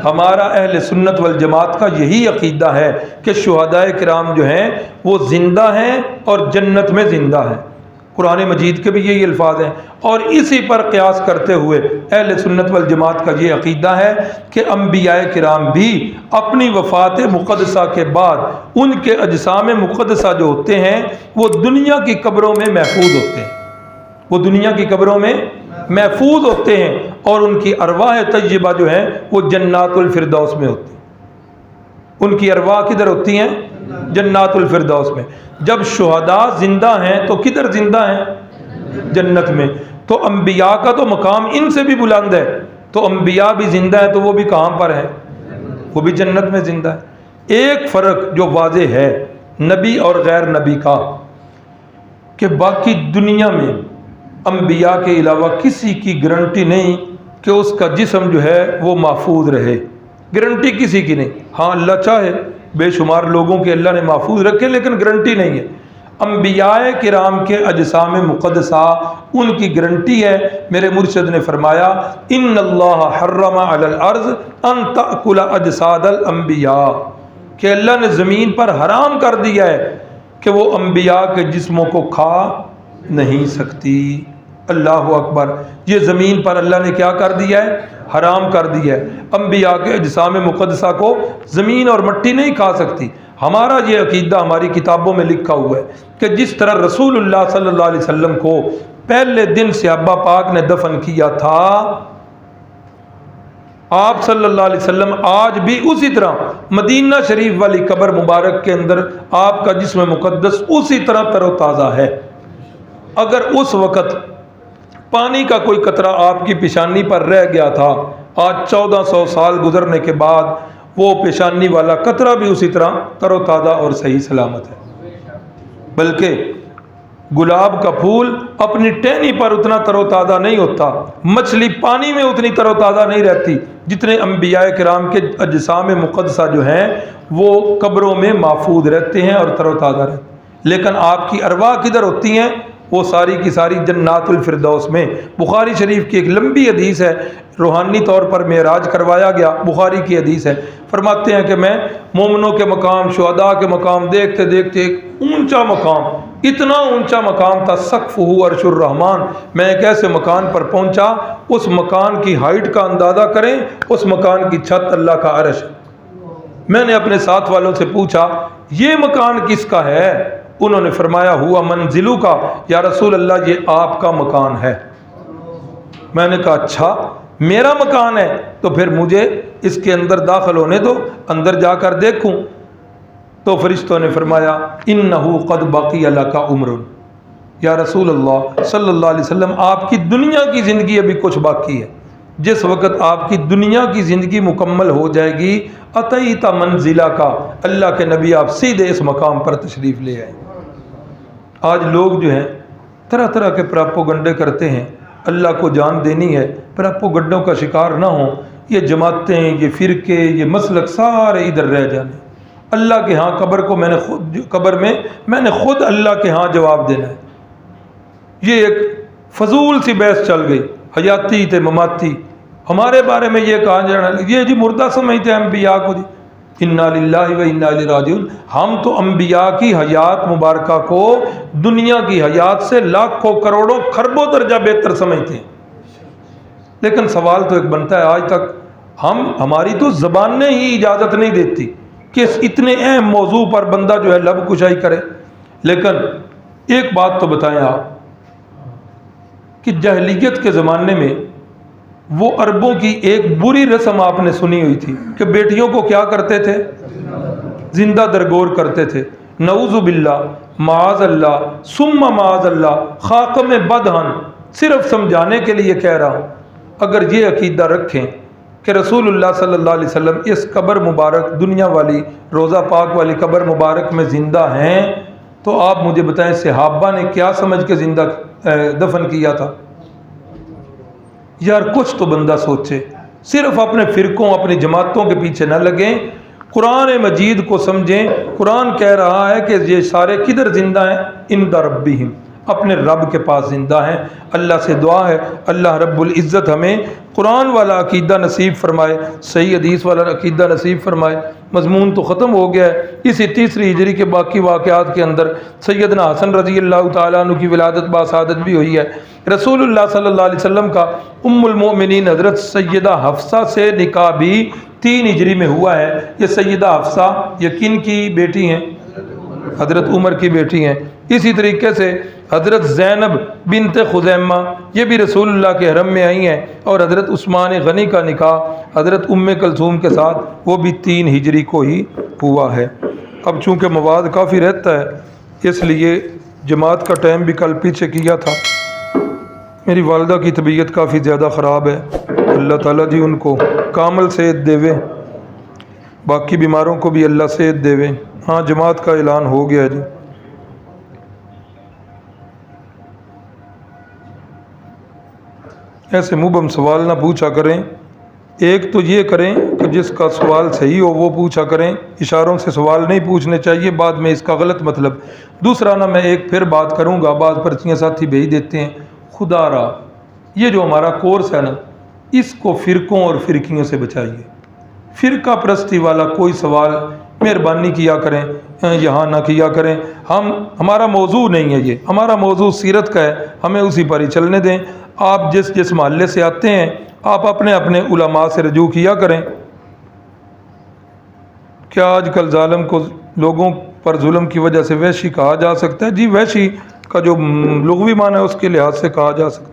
हमारा अहले सुन्नत वल जमात का यही अकीदा है कि शुहदाए किराम जो हैं वो ज़िंदा हैं और जन्नत में ज़िंदा हैं। कुरान मजीद के भी यही अल्फाज हैं और इसी पर क़यास करते हुए अहले सुन्नत वल जमात का ये अकीदा है कि अम्बियाए किराम भी अपनी वफ़ात मुक़द्दसा के बाद उनके अजसाम मुक़द्दसा जो होते हैं वो दुनिया की कब्रों में महफूज होते हैं, वो दुनिया की कब्रों में महफूज होते हैं और उनकी अरवाह तय्यबा जो है वो जन्नातुल फिरदौस में होती है। उनकी अरवाह किधर होती हैं? जन्नातुल फिरदौस में। जब शुहदा जिंदा हैं तो किधर जिंदा हैं? जन्नत में। तो अंबिया का तो मकाम इनसे भी बुलंद है, तो अंबिया भी जिंदा है तो वो भी कहाँ पर है? वो भी जन्नत में जिंदा है। एक फ़र्क जो वाज़े है नबी और गैर नबी का, कि बाकी दुनिया में अंबिया के अलावा किसी की गारंटी नहीं कि उसका जिस्म जो है वो महफूज रहे, गारंटी किसी की नहीं। हाँ अल्लाह चाहे बेशुमार लोगों के अल्लाह ने महफूज रखे लेकिन गारंटी नहीं है। अंबियाए किराम के अजसाम मुक़द्दसा उनकी गारंटी है। मेरे मुर्शिद ने फरमाया इन्नल्लाह हर्रमा अलल अर्ज़ अन तअकुल अजसादल अंबिया, कि अल्लाह ने ज़मीन पर हराम कर दिया है कि वो अंबिया के जिस्मों को खा नहीं सकती। अल्लाह अकबर। ये ज़मीन पर अल्लाह ने क्या कर दिया है? हराम कर दिया है। अंबिया के अजसाम मुक़द्दसा को ज़मीन और मिट्टी नहीं खा सकती। हमारा ये अकीदा हमारी किताबों में लिखा हुआ है कि जिस तरह रसूलुल्लाह सल्लल्लाहु अलैहि वसल्लम को पहले दिन सहाबा पाक ने दफन किया था, आप सल्लल्लाहु अलैहि वसल्लम आज भी उसी तरह मदीना शरीफ वाली कब्र मुबारक के अंदर आपका जिस्म मुक़द्दस उसी तरह तरोताज़ा है। अगर उस वक़्त पानी का कोई कतरा आपकी पेशानी पर रह गया था, आज 1400 साल गुजरने के बाद वो पेशानी वाला कतरा भी उसी तरह तरोताज़ा और सही सलामत है। बल्कि गुलाब का फूल अपनी टहनी पर उतना तरोताज़ा नहीं होता, मछली पानी में उतनी तरोताज़ा नहीं रहती जितने अंबियाए किराम के अजसाम मुक़द्दसा जो हैं वो कब्रों में महफूज रहते हैं और तरोताज़ा रहते हैं। लेकिन आपकी अरवाह किधर होती हैं? वो सारी की सारी जन्नातुल फिरदौस में। बुखारी शरीफ की एक लंबी हदीस है, रूहानी तौर पर मेराज करवाया गया, बुखारी की हदीस है। फरमाते हैं कि मैं मोमिनों के मकाम, शुहदा के मकाम देखते देखते एक ऊंचा मकाम, इतना ऊंचा मकाम था, सक़्फ़ुहु अर्शुर रहमान, मैं एक ऐसे मकान पर पहुंचा, उस मकान की हाइट का अंदाज़ा करें, उस मकान की छत अल्लाह का अर्श है। मैंने अपने साथ वालों से पूछा ये मकान किसका है? उन्होंने फरमाया हुआ मंजिलू का, या रसूल अल्लाह ये आपका मकान है। मैंने कहा अच्छा मेरा मकान है, तो फिर मुझे इसके अंदर दाखिल होने दो, अंदर जाकर देखूं। तो फरिश्तों ने फरमाया इन्नहु क़द बक़िय लका उम्रुन, या रसूल अल्लाह सल्लल्लाहु अलैहि वसल्लम आपकी दुनिया की ज़िंदगी अभी कुछ बाकी है। जिस वक़्त आपकी दुनिया की ज़िंदगी मुकम्मल हो जाएगी, अतईता मंजिला का, अल्लाह के नबी आप सीधे इस मकाम पर तशरीफ़ ले आए। आज लोग जो हैं तरह तरह के प्रोपेगेंडे करते हैं, अल्लाह को जान देनी है, प्रोपेगेंडों का शिकार ना हो। ये जमातें, ये फ़िरके, ये मसलक सारे इधर रह जाने। अल्लाह के यहाँ कब्र में मैंने खुद अल्लाह के यहाँ जवाब देना है। ये एक फजूल सी बहस चल गई, हयाती थे ममाती, हमारे बारे में ये कहा जाना, ये जी मुर्दा समझते हैं अम्बिया को जी, इन्ना लिल्लाहि व इन्ना इलैहि राजिऊन। हम तो अम्बिया की हयात मुबारका को दुनिया की हयात से लाखों करोड़ों खरबों दर्जा बेहतर समझते हैं। लेकिन सवाल तो एक बनता है, आज तक हमारी तो ज़बानें ही इजाज़त नहीं देती कि इस इतने अहम मौजू पर बंदा जो है लब कुशाई करे। लेकिन एक बात तो बताएं आप कि जहलियत के ज़माने में वो अरबों की एक बुरी रस्म आपने सुनी हुई थी कि बेटियों को क्या करते थे? जिंदा दरगोर करते थे। नऊज़ु बिल्लाह, माअज़ल्लाह, सुम्मा माअज़ल्लाह, खाकम बदहन। सिर्फ समझाने के लिए कह रहा हूँ, अगर ये अकीदा रखें कि रसूलुल्लाह सल्लल्लाहु अलैहि वसल्लम इस कब्र मुबारक, दुनिया वाली रोज़ा पाक वाली कब्र मुबारक में ज़िंदा हैं, तो आप मुझे बताएं सहाबा ने क्या समझ के ज़िंदा दफन किया था? यार कुछ तो बंदा सोचे, सिर्फ अपने फ़िरकों, अपनी जमातों के पीछे न लगें, कुरान मजीद को समझें। कुरान कह रहा है कि ये सारे किधर ज़िंदा हैं? इंदा रब्बिहिम, अपने रब के पास ज़िंदा हैं। अल्लाह से दुआ है अल्लाह रब्बुल इज़्ज़त हमें कुरान वाला अकीदा नसीब फरमाए, सही हदीस वाला अकीदा नसीब फरमाए। मज़मून तो ख़त्म हो गया है। इसी तीसरी हिजरी के बाकी वाक़यात के अंदर सैयदना हसन रज़ी अल्लाह ताला अन्हु की विलादत बासादत भी हुई है। रसूलुल्लाह सल्लल्लाहु अलैहि वसल्लम का उम्मुल मोमिनीन हज़रत सैयदा हफ्सा से निकाह भी 3 हिजरी में हुआ है। ये सैयदा हफ्सा ये किन की बेटी हैं? हज़रत उमर की बेटी हैं। इसी तरीके से हज़रत ज़ैनब बिनते खुज़ैमा ये भी रसूलुल्लाह के हरम में आई हैं, और हज़रत उस्मान गनी का निकाह हज़रत उम्मे कलसूम के साथ वो भी 3 हिजरी को ही हुआ है। अब चूँकि मवाद काफ़ी रहता है, इसलिए जमात का टाइम भी कल पीछे किया था। मेरी वालदा की तबीयत काफ़ी ज़्यादा ख़राब है, अल्लाह ताला जी उनको कामल सेहत देवे, बाकी बीमारों को भी अल्लाह सेहत देवे। हाँ, जमात का ऐलान हो गया जी। ऐसे मुबम सवाल ना पूछा करें। एक तो ये करें कि जिसका सवाल सही हो वो पूछा करें, इशारों से सवाल नहीं पूछने चाहिए, बाद में इसका गलत मतलब। दूसरा ना, मैं एक फिर बात करूँगा, बाद पर्चियाँ साथी भेज देते हैं, खुदा रहा ये जो हमारा कोर्स है ना, इसको फ़िरकों और फ़िरकियों से बचाइए। फ़िरका परस्ती वाला कोई सवाल मेहरबानी किया करें यहाँ ना किया करें। हमारा मौजू नहीं है ये, हमारा मौजू सीरत का है, हमें उसी पर ही चलने दें। आप जिस महल्ले से आते हैं आप अपने अपने उलमा से रजू किया करें। क्या आजकल जालिम को लोगों पर जुल्म की वजह से वैशी कहा जा सकता है? जी, वैशी का जो लुग़वी माना है उसके लिहाज से कहा जा सकता है।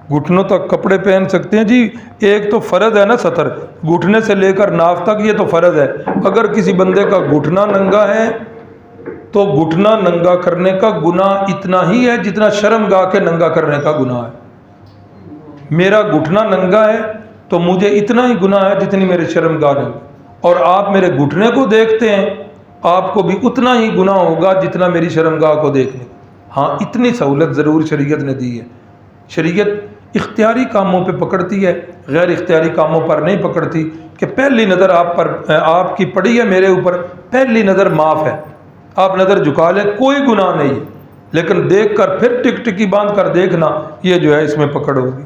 घुटनों तक कपड़े पहन सकते हैं जी, एक तो फ़र्ज़ है ना सतर, घुटने से लेकर नाफ तक ये तो फ़र्ज़ है। अगर किसी बंदे का घुटना नंगा है तो घुटना नंगा करने का गुनाह इतना ही है जितना शर्मगाह के नंगा करने का गुनाह है। मेरा घुटना नंगा है तो मुझे इतना ही गुनाह है जितनी मेरे शर्मगाह नंगा, और आप मेरे घुटने को देखते हैं आपको भी उतना ही गुनाह होगा जितना मेरी शर्मगाह को देखने। हाँ, इतनी सहूलत ज़रूर शरीयत ने दी है। शरीयत इख्तियारी कामों पे पकड़ती है, गैर इख्तियारी कामों पर नहीं पकड़ती। कि पहली नज़र आप पर आपकी पड़ी है मेरे ऊपर, पहली नज़र माफ़ है। आप नज़र झुका लें, कोई गुनाह नहीं है, लेकिन देख कर फिर टिकटिकी बांध कर देखना, ये जो है इसमें पकड़ होगी।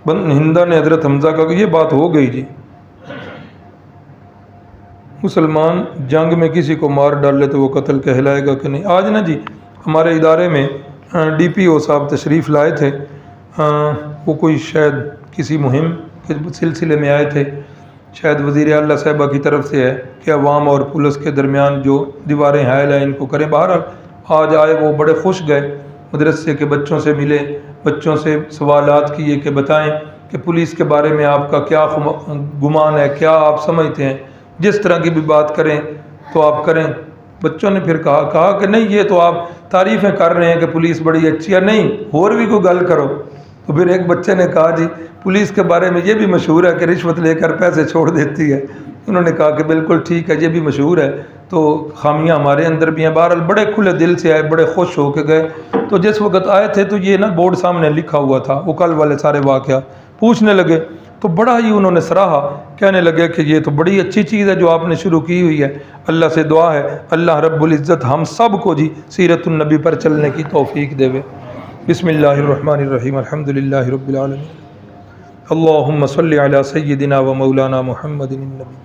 हिंदा ने हजरत हमजा का, ये बात हो गई जी, मुसलमान जंग में किसी को मार डाले तो वो कत्ल कहलाएगा कि नहीं। आज ना जी हमारे इदारे में DPO साहब तशरीफ़ लाए थे, वो कोई शायद किसी मुहिम के सिलसिले में आए थे, शायद वज़ीर आला साहिबा की तरफ से है कि अवाम और पुलिस के दरमियान जो दीवारें हायल हैं इनको करें। बहरहाल आज आए, वो बड़े खुश गए, मदरसे के बच्चों से मिले, बच्चों से सवालात किए कि बताएं कि पुलिस के बारे में आपका क्या गुमान है, क्या आप समझते हैं, जिस तरह की भी बात करें तो आप करें। बच्चों ने फिर कहा कि नहीं, ये तो आप तारीफ़ें कर रहे हैं कि पुलिस बड़ी अच्छी है, नहीं और भी कोई गल करो। तो फिर एक बच्चे ने कहा जी पुलिस के बारे में ये भी मशहूर है कि रिश्वत लेकर पैसे छोड़ देती है। उन्होंने कहा कि बिल्कुल ठीक है, ये भी मशहूर है, तो खामियां हमारे अंदर भी हैं। बहरहाल बड़े खुले दिल से आए, बड़े खुश होकर गए। तो जिस वक्त आए थे तो ये ना बोर्ड सामने लिखा हुआ था, वो कल वाले सारे वाक़या पूछने लगे तो बड़ा ही उन्होंने सराहा, कहने लगे कि ये तो बड़ी अच्छी चीज़ है जो आपने शुरू की हुई है। अल्लाह से दुआ है अल्लाह रब्बुल इज़्ज़त हम सब को जी सीरतुन नबी पर चलने की तौफीक देवे। बिस्मिल्लाहिर्रहमानिर्रहीम, अल्हम्दुलिल्लाहि रब्बिल आलमीन, अल्लाहुम्मा सल्लि अला सय्यिदिना व मौलाना मुहम्मदिन नबी,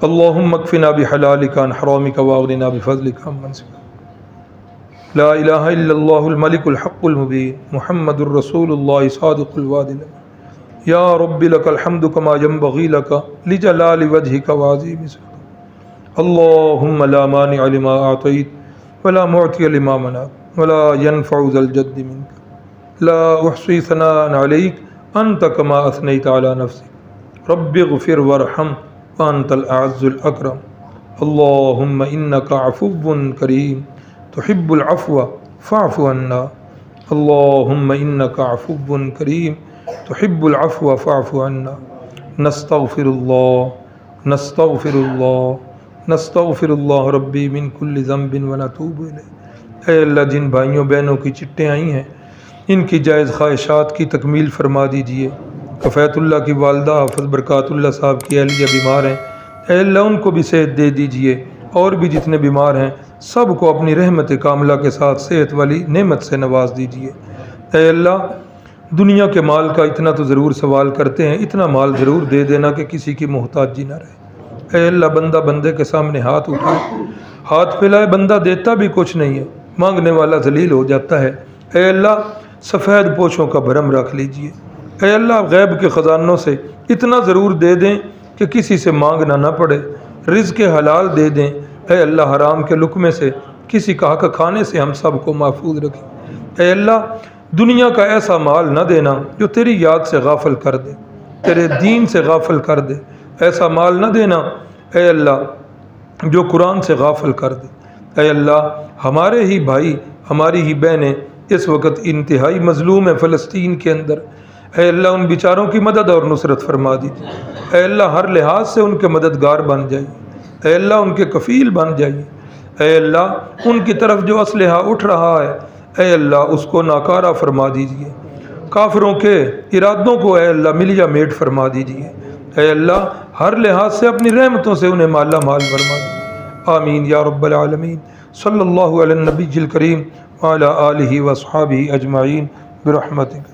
अल्लाहुम्मा अक्फिना बिहलालिका अन हरामिका वअगनिना बिफज़लिका अम्मन सिवाक। ला इलाहा इल्लल्लाहुल मलिकुल हक़्क़ुल मुबीन, मुहम्मदुर रसूलुल्लाह सादिक़ुल वादिल, या रब्बि लकल हम्दु कमा यंबग़ी लका लिजलालि वजहिका व अज़ीमि सुल्तानिक। अल्लाहुम्मा ला मानिअ लिमा अअतैत वला मुअतिय लिमा मनअत वला यनफ़उ ज़ल जद्दि मिनका, ला उहसी सनाअन अलैक अंत कमा असनैत अला नफ्सिक, रब्बिग़फिर वरहम व अंतल अअज़्ज़ुल अकरम। अल्लाहुम्मा इन्नका अफ़ुव्वुन करीम तुहिब्बुल अफ़्व फ़अफ़ु अन्ना। अल्लाहुम्मा इन्नका अफ़ुव्वुन करीम तुहिब्बुल अफ़्व फ़अफ़ु अन्ना। नस्तग़फ़िरुल्लाह नस्तग़फ़िरुल्लाह नस्तग़फ़िरुल्लाह रब्बी मिन कुल्लि ज़ंबिन व नतूबु इलैह। ऐ अल्लाह, जिन भाइयों बहनों की चिट्ठें आई हैं इनकी जायज़ ख्वाहिशात की तकमील फरमा दीजिए। कफ़ैतुल्लाह की वालदा हाफ़िज़ बरकातुल्लाह साहब की अहलिया बीमार हैं, ऐ अल्लाह उनको भी सेहत दे दीजिए, और भी जितने बीमार हैं सब को अपनी रहमत कामिला के साथ सेहत वाली नेमत से नवाज दीजिए। ऐ अल्लाह, दुनिया के माल का इतना तो ज़रूर सवाल करते हैं, इतना माल ज़रूर दे देना कि किसी की मोहताजी ना रहे। ऐ अल्लाह, बंदा बंदे के सामने हाथ उठाए, हाथ फैलाए, बंदा देता भी कुछ नहीं है, मांगने वाला जलील हो जाता है। ऐ अल्लाह, सफ़ेद पोशों का भरम रख लीजिए। ऐ अल्लाह, गैब के ख़जानों से इतना ज़रूर दे दें कि किसी से मांगना ना पड़े, रिज़्क़ हलाल दे दें। ऐ अल्लाह, हराम के लुक़मे से किसी का हक़ खाने से हम सब को महफूज रखें। ऐ अल्लाह, दुनिया का ऐसा माल न देना जो तेरी याद से गाफिल कर दे, तेरे दीन से गाफिल कर दे। ऐसा माल न देना ऐ अल्लाह जो कुरान से गाफिल कर दे। ऐ अल्लाह, हमारे ही भाई, हमारी ही बहनें इस वक्त इंतहाई मज़लूम है फ़लस्तीन के अंदर। ऐ अल्लाह, उन बेचारों की मदद और नुसरत फरमा दीजिए। ऐ अल्लाह, हर लिहाज से उनके मददगार बन जाइए। ऐ अल्लाह, उनके कफ़ील बन जाइए। ऐ अल्लाह, उनकी तरफ जो असलहा उठ रहा है ऐ अल्लाह उसको नाकारा फरमा दीजिए। काफिरों के इरादों को ऐ अल्लाह मिलिया मेट फरमा दीजिए। ऐ अल्लाह, हर लिहाज से अपनी रहमतों से उन्हें माला माल फरमा दीजिए। आमीन या रब्बल आलमीन। सल्लल्लाहु अला नबील करीम व अला आलिहि व अस्हाबिहि अजमाइन बिरहमतिक।